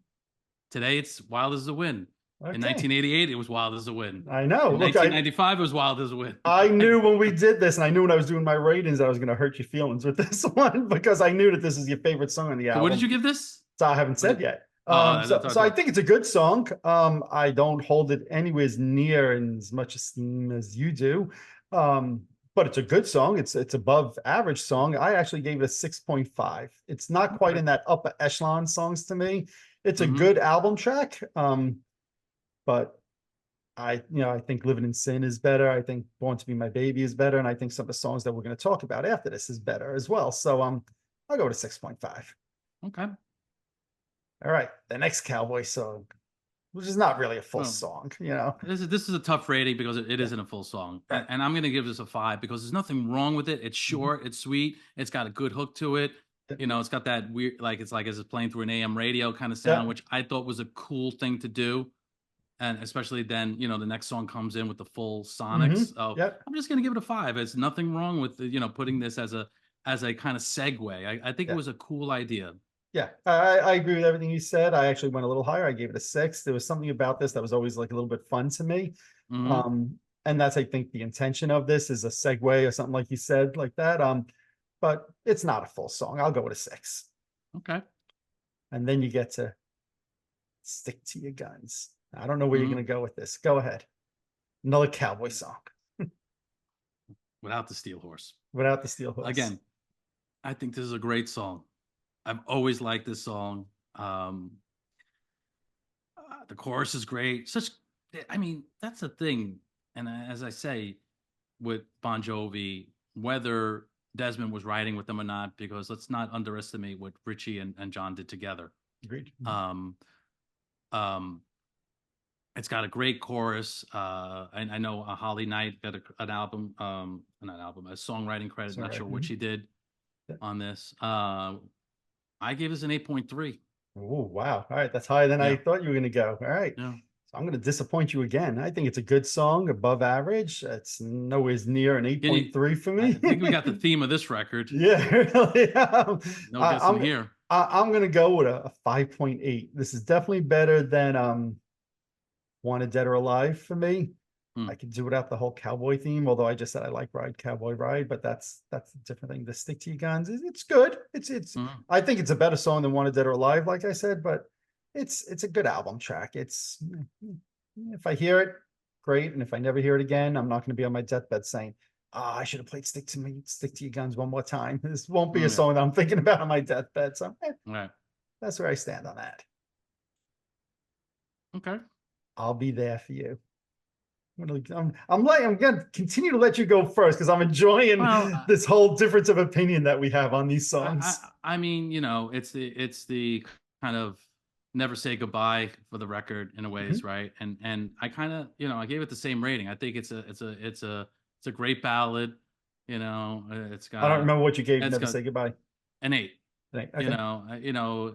today, it's Wild as the Wind. In Okay. 1988, it was Wild as the Wind. I know. In Look, I 1995, it was Wild as the Wind. I knew when we did this, and I knew when I was doing my ratings, I was going to hurt your feelings with this one because I knew that this is your favorite song on the So what did album. you give this? So I haven't What said did, yet. that's So I think it's a good song. I don't hold it anywhere near in as much esteem as you do. But it's a good song. It's above average song. I actually gave it a 6.5. It's not quite okay. in that upper echelon songs to me. It's a Mm-hmm. good album track. But I think Living in Sin is better. I think Born to Be My Baby is better. And I think some of the songs that we're going to talk about after this is better as well. So I'll go to 6.5. Okay. All right. The next cowboy song, which is not really a full Well, song. this is a tough rating because it Yeah. isn't a full song, and, Right. and I'm gonna give this a 5 because there's nothing wrong with it. It's Mhm. short, it's sweet, it's got a good hook to it. Yeah. It's got that weird, like it's playing through an AM radio kind of Yeah. sound, which I thought was a cool thing to do. And especially then, the next song comes in with the full sonics. So Yeah. I'm just gonna give it a 5. There's nothing wrong with putting this as a kind of segue. I think it Yeah. was a cool idea. Yeah. I agree with everything you said. I actually went a little higher. I gave it a 6. There was something about this that was always like a little bit fun to me. Hmm. And that's, I think, the intention of this is a segue or something like you said, like that. But it's not a full song. I'll go with a 6. Okay. And then you get to stick to your guns. I don't know where you're Hmm. going to go with this. Go ahead. Another cowboy song Without the steel horse. without the steel horse. Again, I think this is a great song. I've always liked this song. The chorus is great. I mean, that's the thing. And as I say, with Bon Jovi, whether Desmond was writing with them or not, because let's not underestimate what Richie and John did together. Agreed. Um, um, it's got a great chorus. I know Holly Knight got an album, not album, a songwriting credit. Not Sorry. sure what she did Yeah. on this. I gave this an 8.3. Oh, wow. All right. That's higher than I Yeah, thought you were going to go. All right. yeah. So I'm going to disappoint you again. I think it's a good song, above average. It's nowhere near an And 8.3 for I me. think we got the theme of this record. Yeah, really. No I, guessing I'm here. I'm gonna go with a 5.8. This is definitely better than Wanted Dead or Alive for me. Hmm. I could do without the whole cowboy theme, although I just said I like Ride Cowboy Ride, but that's a different thing. The Stick to Your Guns, it's good. It's Hmm. I think it's a better song than Wanted Dead or Alive, like I said, but it's a good album track. It's if I hear it, great, and if I never hear it again, I'm not going to be on my deathbed saying, "Ah, I should have played Stick to Your Guns one more time." This won't be a Yeah. song that I'm thinking about on my deathbed. So Right. that's where I stand on that. Okay. I'll be there for you. I'm gonna continue to let you go first because I'm enjoying Well, this whole difference of opinion that we have on these songs. I mean, it's the kind of never say goodbye for the record in a ways, Mhm. right? And I kind of, I gave it the same rating. I think it's a great ballad. It's I don't got remember what you gave it's Never got Say Goodbye. an 8. Okay.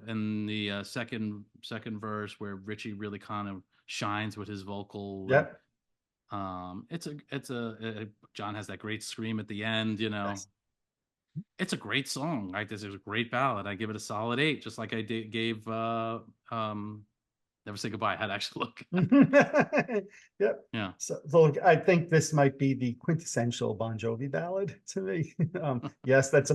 In the second verse where Richie really kind of shines with his vocal, and Yep. John has that great scream at the end. Yes. It's a great song. Like this is a great ballad. I give it a solid 8, just like I gave Never Say Goodbye. I had to actually look. Yep. Yeah. So look, I think this might be the quintessential Bon Jovi ballad to me. Yes, that's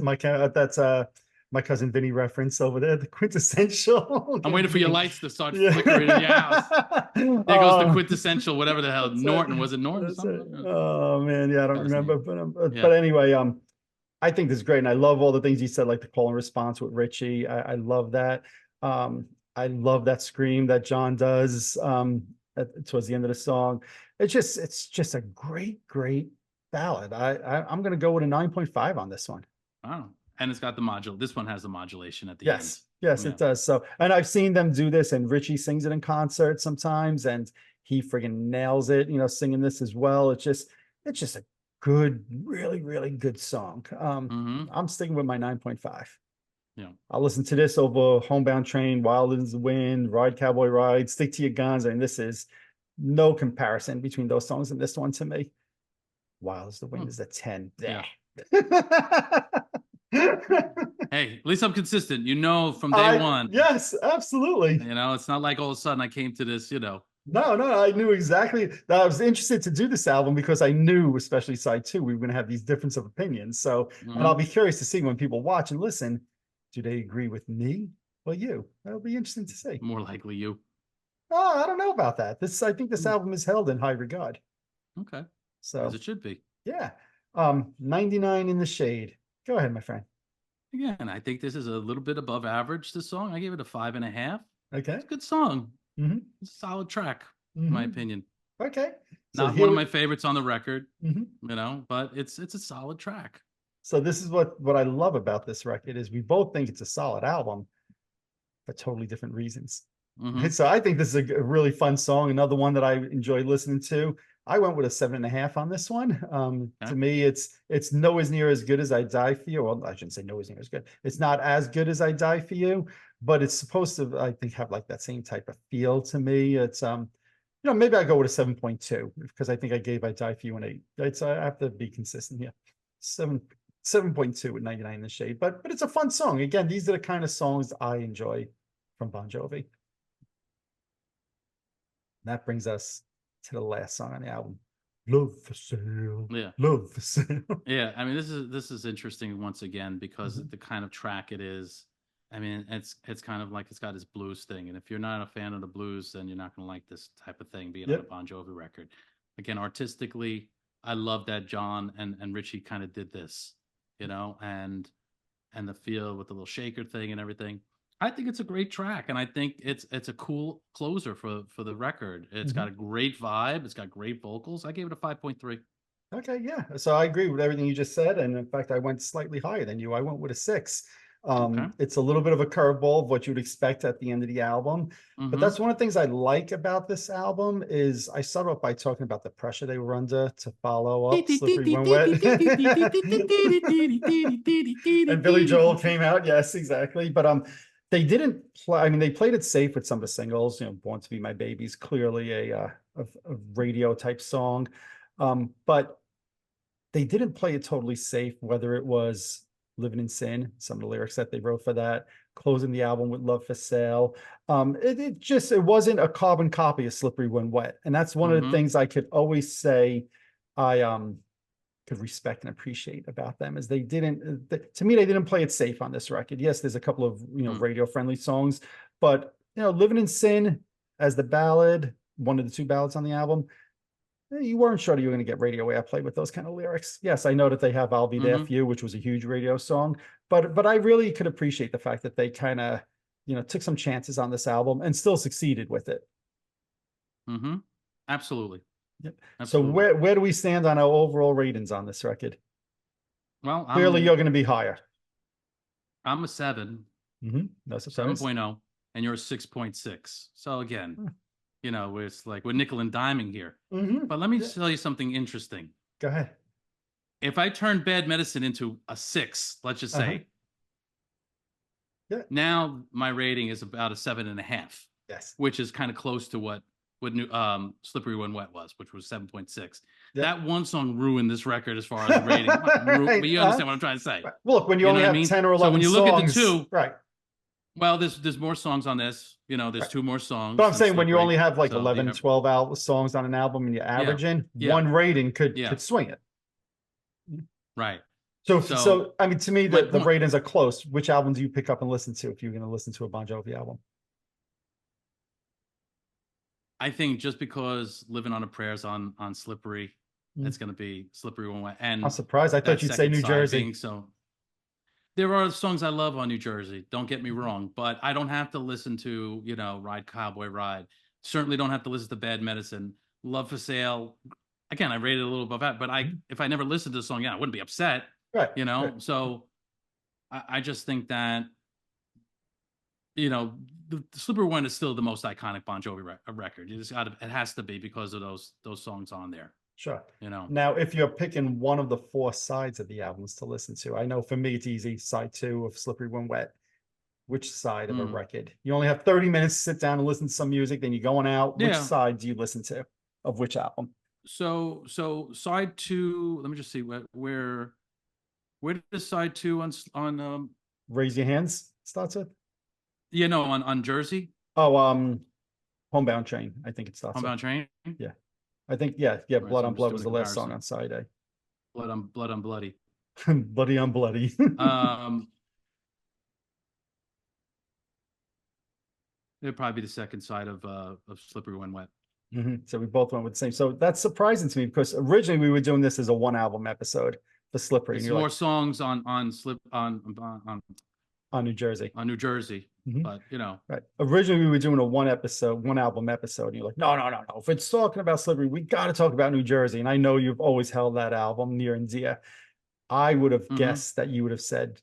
my cousin Vinny reference over there. The quintessential. I'm waiting for your lights to start Yeah. flickering in your house. There goes the quintessential, whatever the hell. That's it. Norton. Was it Norton or That's it. something? Oh man, yeah, I don't Got his remember, name. but Yeah. anyway, I think this is great, and I love all the things you said, like the call and response with Richie. I love that. Um, I love that scream that John does towards the end of the song. It's just a great ballad. I'm going to go with a 9.5 on this one. Wow. And it's got this one has the modulation at the end. Yes, it Yeah. does. So, and I've seen them do this, and Richie sings it in concert sometimes, and he friggin' nails it, singing this as well. It's just a good, really good song. Mm-hmm. I'm sticking with my 9.5. Yeah. I'll listen to this over Homebound Train, Wild as the Wind, Ride Cowboy Ride, Stick to Your Guns. I mean, this is no comparison between those songs and this one to me. Wild as the Wind Hmm. is a 10. Yeah. Yeah. Hey, at least I'm consistent. From day one. Yes, absolutely. It's not like all of a sudden I came to this. No, I knew exactly that. I was interested to do this album because I knew, especially side two, we were going to have these difference of opinions. So, and I'll Hmm. be curious to see when people watch and listen, do they agree with me or you? That'll be interesting to see. More likely you. Oh, I don't know about that. I think this Hmm. album is held in high regard. Okay. As So, it should be. yeah. 99 in the Shade. Go ahead, my friend. Again, I think this is a little bit above average, this song. I gave it a 5.5. Okay. It's a good song. Mm-hmm. It's a solid track, in my Mm-hmm. opinion. Okay. So Not here one of we, my favorites on the record, mhm. but it's a solid track. So this is what I love about this record is we both think it's a solid album for totally different reasons. Mm-hmm. So I think this is a really fun song. Another one that I enjoy listening to. I went with a 7.5 on this one. To Okay. me, it's nowhere near as good as I Die For You. Well, I shouldn't say nowhere near as good. It's not as good as I Die For You, but it's supposed to, I think, have like that same type of feel to me. It's maybe I go with a 7.2 because I think I gave I Die For You an 8. I have to be consistent here. 7.2 with 99 in the Shade, but it's a fun song. Again, these are the kind of songs I enjoy from Bon Jovi. That brings us to the last song on the album, Love for Sale. Yeah. Love for Sale. Yeah. I mean, this is interesting once again because Mhm. the kind of track it is. I mean, it's kind of like it's got his blues thing, and if you're not a fan of the blues, then you're not going to like this type of thing being on a Yep. Bon Jovi record. Again, artistically, I love that John and Richie kind of did this, and the feel with the little shaker thing and everything. I think it's a great track, and I think it's a cool closer for the record. It's got Mhm. a great vibe. It's got great vocals. I gave it a 5.3. Okay, yeah. So I agree with everything you just said. And in fact, I went slightly higher than you. I went with a 6. Okay. It's a little bit of a curveball of what you'd expect at the end of the album. But Mm-hmm. that's one of the things I like about this album is I started off by talking about the pressure they were under to follow up Slippery When Wet. And Billy Joel came out. Yes, exactly. But they didn't play, I mean, they played it safe with some of the singles, Born to Be My Baby's clearly a radio type song. But they didn't play it totally safe, whether it was Living in Sin, some of the lyrics that they wrote for that, closing the album with Love for Sale. It wasn't a carbon copy of Slippery When Wet. And that's one of the things I could always say I could respect and appreciate about them, is they didn't, to me, they didn't play it safe on this record. Yes, there's a couple of, radio friendly songs, but Living in Sin as the ballad, one of the two ballads on the album, you weren't sure that you were going to get radio airplay with those kind of lyrics. Yes, I know that they have I'll Be There For You, which was a huge radio song, but I really could appreciate the fact that they kind of, took some chances on this album and still succeeded with it. Absolutely. Yep. Absolutely. So where do we stand on our overall ratings on this record? Well, clearly you're going to be higher. I'm a 7. No surprise. 7.0, and you're a 6.6. So again, it's like we're nickel and diming here. But let me tell you something interesting. Go ahead. If I turn Bad Medicine into a 6, let's just say, now my rating is about a 7.5. Yes. Which is kind of close to what Slippery When Wet was, which was 7.6. That one song ruined this record as far as the rating. But you understand what I'm trying to say. Well, look, when you only have 10 or 11 so when you look songs, at the two, right? Well, there's more songs on this. There's 2 more songs. But I'm saying when you only have like 11, 12 songs on an album and you're averaging, one rating could swing it. Right. So I mean, to me, the ratings are close. Which album do you pick up and listen to if you're going to listen to a Bon Jovi album? I think just because Living on a Prayer's on Slippery, it's going to be Slippery When Wet. And I'm surprised. I thought you'd say New Jersey. So there are songs I love on New Jersey. Don't get me wrong, but I don't have to listen to Ride Cowboy Ride. Certainly don't have to listen to Bad Medicine. Love for Sale. Again, I rated it a little above that, but if I never listened to the song, I wouldn't be upset. Right. So I just think that the Slippery One is still the most iconic Bon Jovi record. It has to be because of those songs on there. Sure. Now, if you're picking one of the 4 sides of the albums to listen to, I know for me it's easy. Side 2 of Slippery When Wet. Which side of a record? You only have 30 minutes to sit down and listen to some music. Then you're going out. Which side do you listen to of which album? So side 2. Let me just see where does side 2 on Raise Your Hands starts with? On Jersey. Oh, Homebound Train. I think it starts. Homebound Train. Yeah, I think Blood on Blood was the last song on side A. Blood on Bloody. Bloody on Bloody. It'd probably be the second side of Slippery When Wet. So we both went with the same. So that's surprising to me because originally we were doing this as a 1 album episode for Slippery. It's more songs on New Jersey. On New Jersey. But right. Originally we were doing a 1 album episode, and you're like, no. If it's talking about Slippery, we got to talk about New Jersey. And I know you've always held that album near and dear. I would have guessed that you would have said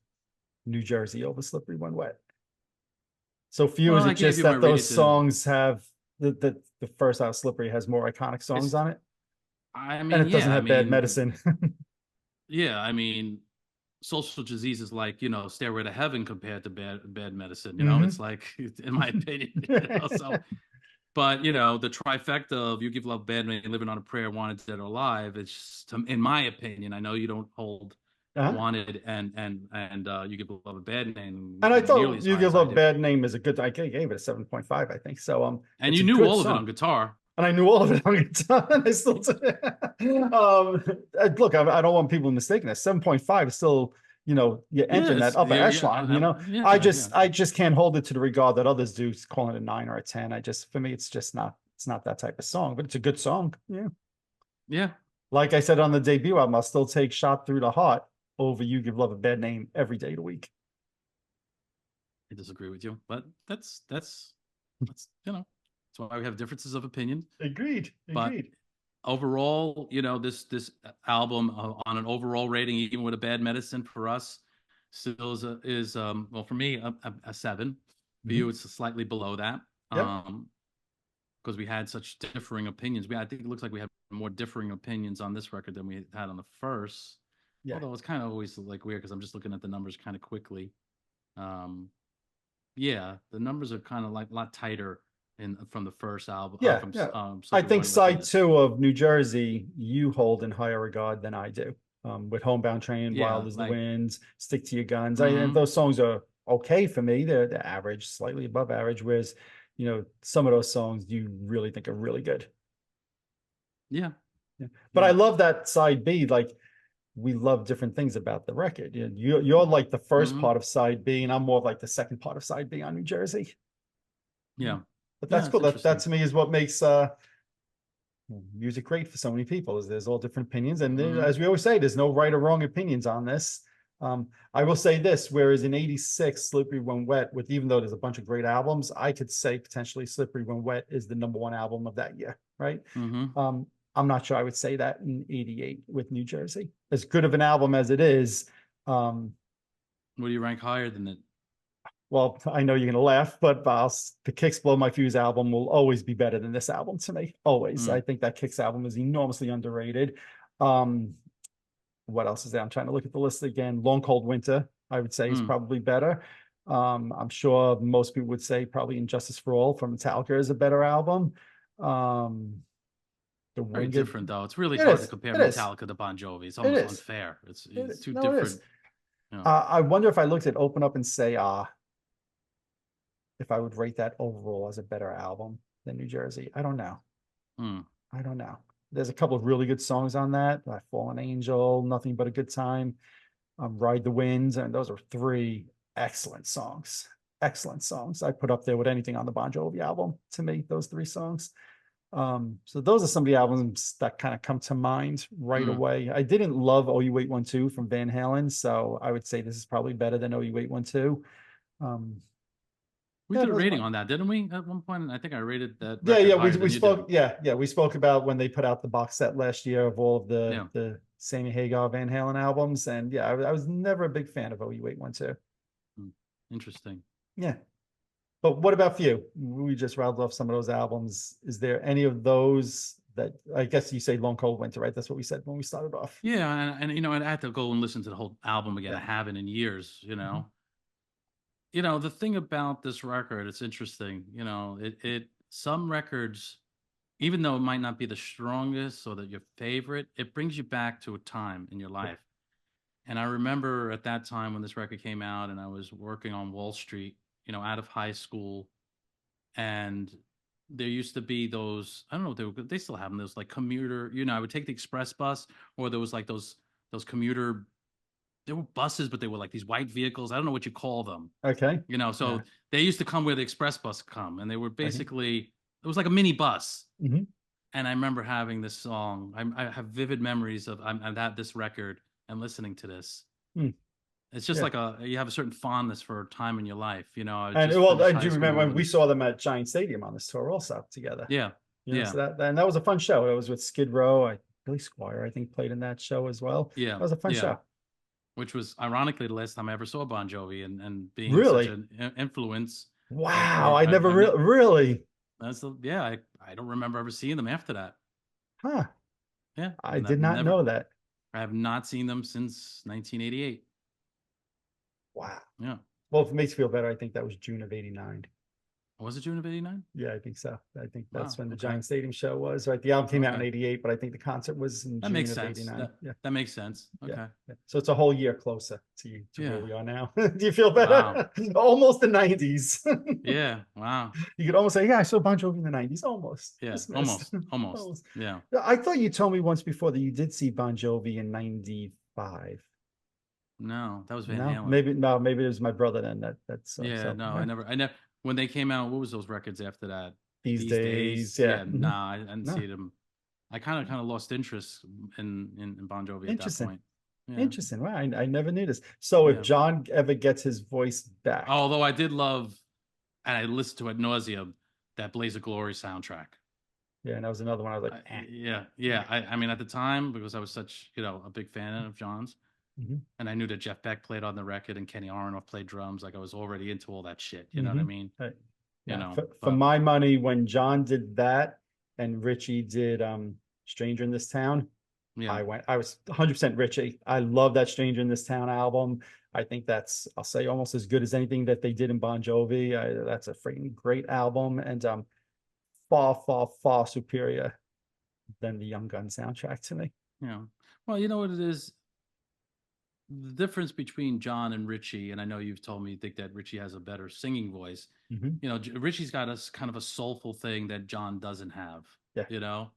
New Jersey over Slippery When Wet. So for you, is it just that those songs have the first out Slippery has more iconic songs on it? I mean, and it doesn't have Bad Medicine. Yeah, I mean, Social Disease is like Stairway to Heaven compared to Bad Medicine. It's like, in my opinion. But the trifecta of You Give Love, Bad Man, Living on a Prayer, Wanted, Dead or Alive. It's just, in my opinion. I know you don't hold Wanted and You Give Love a Bad Name. And I thought You Give Love a Bad Name is a good. I gave it a 7.5. I think so. And you knew all of it on guitar. And I knew all of it on guitar, and I still look. I don't want people mistaking this. 7.5 is still, you're entering that upper echelon. I just can't hold it to the regard that others do, calling it a 9 or a 10. For me, it's just not. It's not that type of song, but it's a good song. Yeah. Like I said on the debut album, I'll still take Shot Through the Heart over You Give Love a Bad Name every day of the week. I disagree with you, but that's That's why we have differences of opinion. Agreed. But overall, this album on an overall rating, even with a Bad Medicine, for us still is for me a 7. For you, it's slightly below that. Because we had such differing opinions. I think it looks like we had more differing opinions on this record than we had on the first. Yeah. Although it's kind of always like weird because I'm just looking at the numbers kind of quickly. The numbers are kind of like a lot tighter from the first album. I think side 2 of New Jersey you hold in higher regard than I do. With Homebound Train, Wild as the Winds, Stick to Your Guns. Those songs are okay for me. They're average, slightly above average. Whereas, some of those songs you really think are really good. Yeah. Yeah. But I Yeah. love that side B. Like we love different things about the record. You're like the first Hmm. part of side B, and I'm more of like the second part of side B on New Jersey. Yeah. But Yeah. that's It's cool. That interesting. to me is what makes music great for so many people. Is there's all different opinions, and Hmm. as we always say, there's no right or wrong opinions on this. I will say this: whereas in '86, "Slippery When Wet," with even though there's a bunch of great albums, I could say potentially "Slippery When Wet" is the number one album of that year, right? Hmm. I'm not sure I would say that in '88 with New Jersey. As good of an album as it is, What do you rank higher than it? well, I know you're gonna laugh, but the Kicks Blow My Fuse album will always be better than this album to me. Always. I Mm. think that Kicks album is enormously underrated. Um, what else is there? I'm trying to look at the list again. Long Cold Winter, I would say, is Mm. probably better. I'm sure most people would say probably Injustice for All from Metallica is a better album. Um, the Very Winged, different though. It's really it hard to is, compare it is, Metallica to Bon Jovi. It's it almost is, unfair. It's it it's is. two No, it is. different, you know. I wonder if I looked at Open Up and Say if I would rate that overall as a better album than New Jersey. I don't know. Mm. I don't know. There's a couple of really good songs on that. Fallen Angel, Nothing But a Good Time, Ride the Winds, and those are three excellent songs. Excellent songs. I put up there with anything on the Bon Jovi album. To me, those three songs. So those are some of the albums that kind of come to mind right Mm. away. I didn't love "Oh You Wait 1-2" from Van Halen, so I would say this is probably better than "Oh You Wait 1-2." Um, We yeah, did a those are rating my on that, didn't we? At one point, I think I rated that yeah, record we higher we than you did. spoke we spoke about when they put out the box set last year of all of Yeah. the Sammy Hagar Van Halen albums, and yeah, I was never a big fan of OU812. Mm. Interesting. Yeah, but what about for you? We just rattled off some of those albums. Is there any of those that I guess you say Long Cold Winter, right? That's what we said when we started off. Yeah, and you know, and I had to go and listen to the whole album again. Yeah. I haven't in years, you Mhm. know. You know, the thing about this record, it's interesting. You know, it some records, even though it might not be the strongest or that your favorite, it brings you back to a time in your Yeah. life. And I remember at that time when this record came out, and I was working on Wall Street, you know, out of high school, and there used to be those, I don't know if they still have them, those like commuter, you know, I would take the express bus, or there was like those commuter, there were buses, but they were like these white vehicles. I don't know what you call them, Okay. you know. Yeah. So they used to come where the express bus come, and they were Okay. basically, it was like a mini bus. Hmm. And I remember having this song. I have vivid memories of I've had this record and listening to this. Mm. It's just Yeah. like you have a certain fondness for a time in your life. You know, I And just well, I finished do high remember school when we and saw them at Giant Stadium on this tour also together. yeah, So yeah, that was a fun show. It was with Skid Row. Billy Squire, I think, played in that show as well. yeah, That was a fun yeah. show. Which was ironically the last time I ever saw Bon Jovi, and being such Really? an influence, Wow. I never really. that's yeah. I don't remember ever seeing them after that. Huh. Yeah, I did I've not never. know that. I have not seen them since 1988. Wow. Yeah, Well, if it makes you feel better, I think that was June of '89. was it June of '89? Yeah, I think so. I think that's Wow. when the Okay. Giant Stadium show was. Right. The album came out in Okay. '88, but I think the concert was in That June makes of sense. '89. Yeah. That makes sense. Yeah. Okay. Yeah. So it's a whole year closer to you to where Yeah. we are now. Do you feel Wow. better? Almost the '90s. Yeah. Wow. You could almost say, yeah, I saw Bon Jovi in the '90s. Almost. Yeah. Just missed. Almost. Almost. Almost. Yeah. I thought you told me once before that you did see Bon Jovi in '95. No, that was Van No, Halen. maybe no, maybe it was my brother then. That's Yeah. so No, yeah. I never. When they came out, what was those records after that? These These days, days. yeah. Yeah. Mhm. Nah, I didn't No, see them. I kind of lost interest in Bon Jovi at that interesting. point. Yeah. Interesting. Wow, I never knew this. So if Yeah. John ever gets his voice back, Although I did love, and I listened to it nauseum, that Blaze of Glory soundtrack. yeah, and that was another one. I was like, Yeah, yeah. I mean, at the time, because I was such, you know, a big fan of John's, hmm and I knew that Jeff Beck played on the record and Kenny Aronoff played drums. Like I was already into all that shit. You know what I hmm mean? You yeah. know, For but my money, when John did that and Richie did Stranger in This Town, yeah, I was 100% Richie. I love that Stranger in This Town album. I think that's, I'll say, almost as good as anything that they did in Bon Jovi. That's a freaking great album, and far, far, far superior than the Young Gun soundtrack to me. you know. Well, you know what it is. the difference between John and Richie, and I know you've told me you think that Richie has a better singing voice. Mhm. You know, Richie's got us kind of a soulful thing that John doesn't have. Yeah. You know,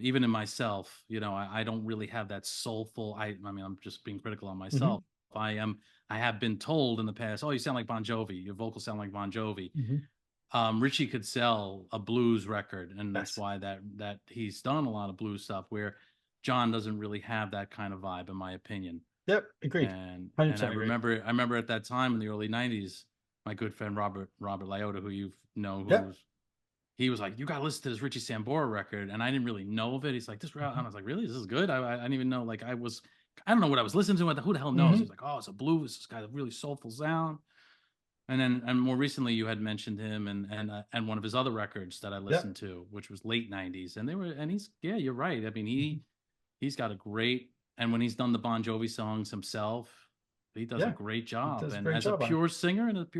even in myself, you know, I don't really have that soulful. I mean, I'm just being critical on myself. Mhm. I am. I have been told in the past, oh, you sound like Bon Jovi. Your vocals sound like Bon Jovi. Mhm. Richie could sell a blues record, and that's Yes. why that he's done a lot of blues stuff where John doesn't really have that kind of vibe, in my opinion. Yep. Agreed. And 100% agreed. I remember at that time in the early '90s, my good friend Robert Lyota, who you know, Yep. he was like, "You got to listen to this Richie Sambora record," and I didn't really know of it. He's like, "This," and I Mhm. was like, "Really? This is good?" I didn't even know. Like, I don't know what I was listening to. Who the hell knows? He's Mhm. like, "Oh, it's a blues. It's got a really soulful sound." And then, and more recently, you had mentioned him and one of his other records that I Yep. listened to, which was late '90s, and they were, and he's, yeah, you're right. I mean, Mhm. he's got a great, and when he's done the Bon Jovi songs himself, he does a Yeah. great He job. does a And great as a job on it. pure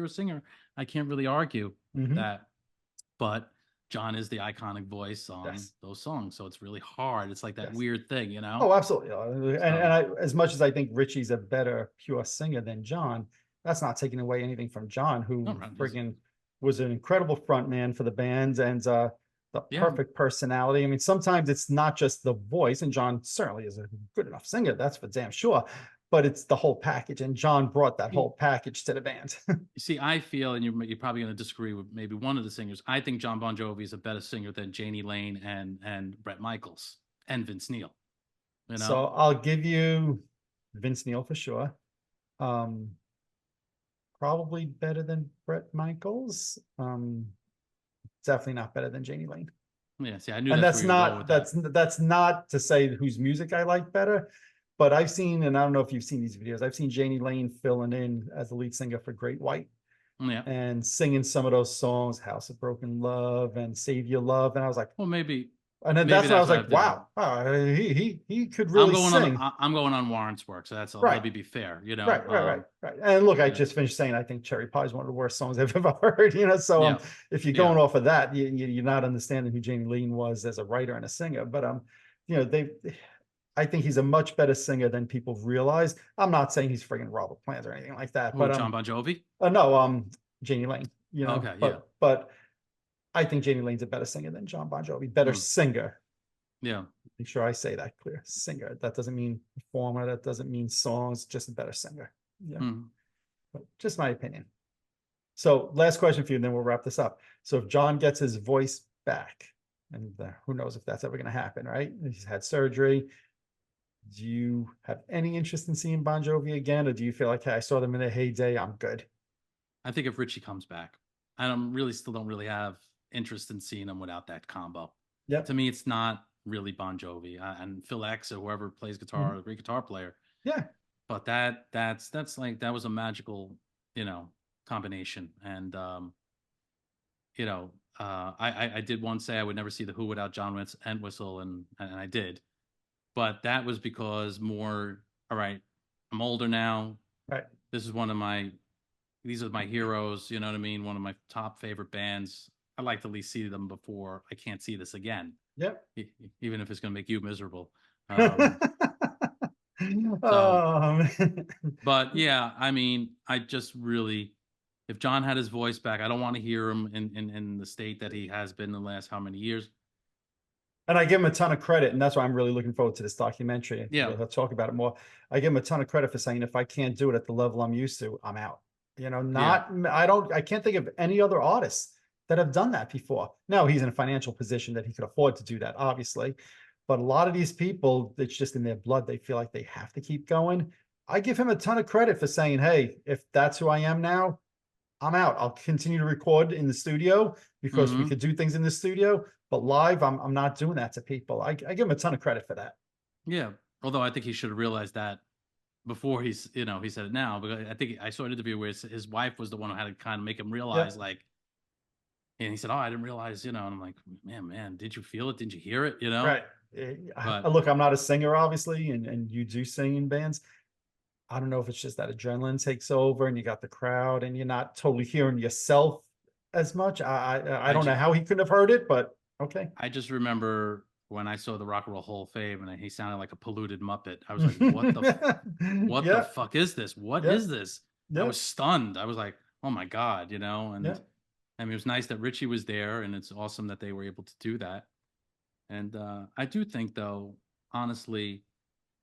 singer I can't really argue Mhm. that. But John is the iconic voice on Yes. those songs, so it's really hard. It's like that Yes. weird thing, you know. Oh, absolutely. And So I, as much as I think Richie's a better pure singer than John, that's not taking away anything from John, no, who right, friggin' was an incredible front man for the bands and the yeah, perfect personality. I mean, sometimes it's not just the voice, and John certainly is a good enough singer, that's for damn sure. But it's the whole package, and John brought that whole package to the band. you see, I feel, and you're probably going to disagree with maybe one of the singers. I think John Bon Jovi is a better singer than Janie Lane and Brett Michaels and Vince Neil. You know, So I'll give you Vince Neil for sure. Um, Probably better than Brett Michaels. Definitely not better than Janie Lane. yeah. See, I knew And that's where that's you would go not with that. that's not to say whose music I like better, but I've seen, and I don't know if you've seen these videos, I've seen Janie Lane filling in as the lead singer for Great White Yeah. and singing some of those songs, House of Broken Love and Save Your Love. And I was like, Well, and then maybe that's when I that's was what I like, did. wow, he could really sing. I'm going on Warrant's work, so that's, Right. let me be fair. You know, Right. And look, I you know, just finished saying I think Cherry Pie is one of the worst songs I've ever heard. So yeah, if you're yeah. going off of that, you're not understanding who Jamie Lane was as a writer and a singer. But they, I think he's a much better singer than people realize. I'm not saying he's friggin' Robert Plant or anything like that, Who, but John Bon Jovi? no, Jamie Lane. Okay, yeah, But I think Jamie Lane's a better singer than John Bon Jovi. Better mm, singer. yeah, Make sure I say that clear. Singer. That doesn't mean performer. That doesn't mean songs. Just a better singer. Yeah, mm. but just my opinion. So last question for you, and then we'll wrap this up. So if John gets his voice back, and who knows if that's ever going to happen, right? He's had surgery. Do you have any interest in seeing Bon Jovi again, or do you feel like, hey, I saw them in their heyday, I'm good? I think if Richie comes back, I don't really still don't really have interest in seeing him without that combo. To Yep. me, it's not really Bon Jovi and Phil X or whoever plays guitar, Mhm. a great guitar player. Yeah. But that's like that was a magical, you know, combination. And you know, I did once say I would never see the Who without John Entwistle, and I did. But that was because more, all right, I'm older now. Right. This is these are my heroes, you know what I mean? One of my top favorite bands. I'd like to at least see them before I can't see this again, Yep. even if it's going to make you miserable. Um, so, um, but yeah, I mean, I just really, if John had his voice back, I don't want to hear him in the state that he has been the last how many years. and I give him a ton of credit, and that's why I'm really looking forward to this documentary. Yeah, We'll talk about it more. I give him a ton of credit for saying if I can't do it at the level I'm used to, I'm out. yeah. I can't think of any other artists that have done that before. Now he's in a financial position that he could afford to do that, obviously. But a lot of these people, it's just in their blood. They feel like they have to keep going. I give him a ton of credit for saying, hey, if that's who I am now, I'm out. I'll continue to record in the studio because we Hmm. could do things in the studio, but live, I'm not doing that to people. I give him a ton of credit for that. Yeah. Although I think he should have realized that before he said it now, because I think I saw an interview where his wife was the one who had to kind of make him realize, Yep. like, and he said, "Oh, I didn't realize," and I'm like, man, did you feel it? Did you hear it? Right. But Look, I'm not a singer, obviously, and you do sing in bands. I don't know if it's just that adrenaline takes over and you got the crowd and you're not totally hearing yourself as much. I I don't know just, how he couldn't have heard it, but okay. I just remember when I saw the Rock and Roll Hall of Fame and he sounded like a polluted Muppet. I was like, what the fuck is this? What is this? I was stunned. I was like, oh my God, and I mean, it was nice that Richie was there, and it's awesome that they were able to do that. And I do think, though, honestly,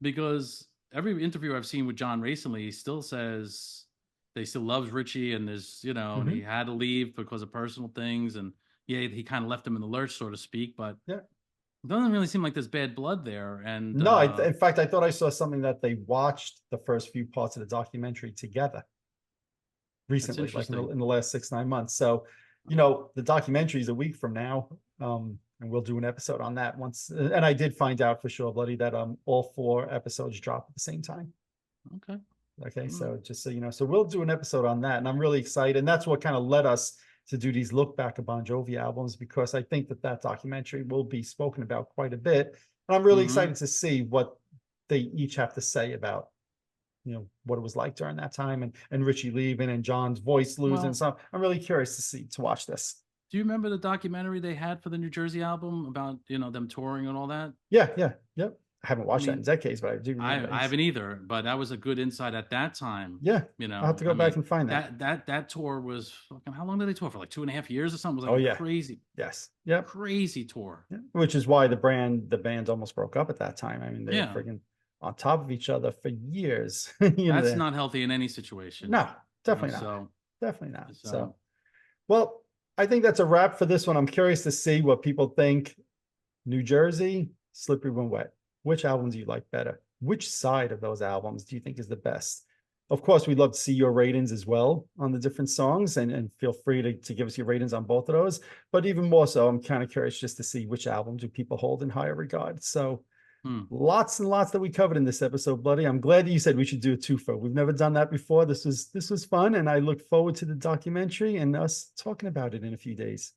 because every interview I've seen with John recently, he still says they still loves Richie, and there's, and he had to leave because of personal things, and he kind of left him in the lurch, so to speak. But it doesn't really seem like there's bad blood there. And no, in fact, I thought I saw something that they watched the first few parts of the documentary together recently, like in the last 6-9 months. So, the documentary is a week from now. And we'll do an episode on that once. And I did find out for sure, Bloody, that all 4 episodes drop at the same time. Okay. So just so you know, so we'll do an episode on that, and I'm really excited. And that's what kind of led us to do these look back at Bon Jovi albums, because I think that documentary will be spoken about quite a bit. And I'm really excited to see what they each have to say about, what it was like during that time, and Richie leaving and John's voice losing. So I'm really curious to watch this. Do you remember the documentary they had for the New Jersey album about, them touring and all that? Yeah. Yep. I haven't watched that in decades, but I do. I haven't either, but that was a good insight at that time. Yeah. I'll have to go back and find that. That tour was fucking, how long did they tour for? Like 2.5 years or something? It was like crazy. Yes. Yeah. Crazy tour. Yeah. Which is why the band almost broke up at that time. I mean, they were friggin' on top of each other for years. That's not healthy in any situation. No, definitely not. Definitely not. So, well, I think that's a wrap for this one. I'm curious to see what people think. New Jersey, Slippery When Wet. Which albums do you like better? Which side of those albums do you think is the best? Of course, we'd love to see your ratings as well on the different songs, and feel free to give us your ratings on both of those. But even more so, I'm kind of curious just to see which albums do people hold in higher regard. So lots and lots that we covered in this episode, Bloody. I'm glad that you said we should do a twofer. We've never done that before. This was fun, and I look forward to the documentary and us talking about it in a few days.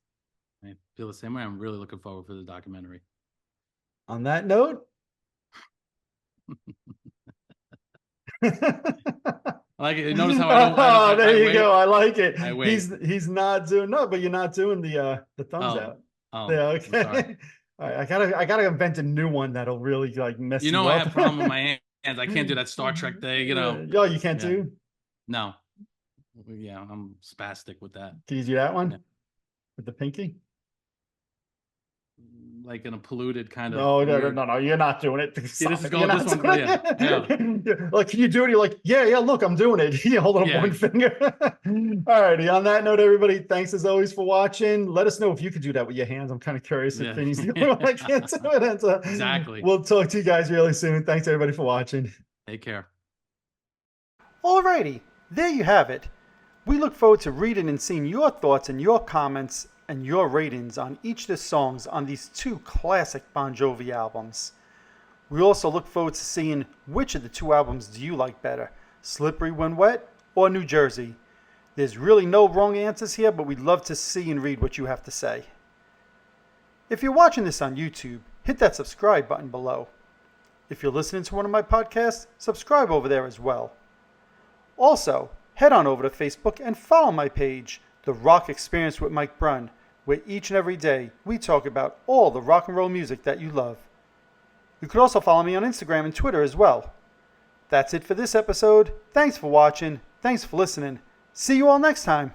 I feel the same way. I'm really looking forward for the documentary. On that note, I like it. Notice how I don't. There you go. I like it. I wait. He's not doing but you're not doing the thumbs out. Oh, yeah. Okay. All right. I gotta invent a new one that'll really like mess you up. I have a problem with my hands. I can't do that Star Trek thing. Oh, you can't do? No. Yeah, I'm spastic with that. Can you do that one with the pinky? Like in a polluted kind of. No, you're not doing it. See, this is going this one. Like, can you do it? You're like, yeah, look, I'm doing it. You hold it up one finger. All righty. On that note, everybody, thanks as always for watching. Let us know if you could do that with your hands. I'm kind of curious if Vinny's the only one that can't do it. Exactly. We'll talk to you guys really soon. Thanks everybody for watching. Take care. All righty. There you have it. We look forward to reading and seeing your thoughts and your comments and your ratings on each of the songs on these 2 classic Bon Jovi albums. We also look forward to seeing which of the 2 albums do you like better, Slippery When Wet or New Jersey. There's really no wrong answers here, but we'd love to see and read what you have to say. If you're watching this on YouTube, hit that subscribe button below. If you're listening to one of my podcasts, subscribe over there as well. Also, head on over to Facebook and follow my page, The Rock Experience with Mike Brunn, where each and every day we talk about all the rock and roll music that you love. You could also follow me on Instagram and Twitter as well. That's it for this episode. Thanks for watching. Thanks for listening. See you all next time.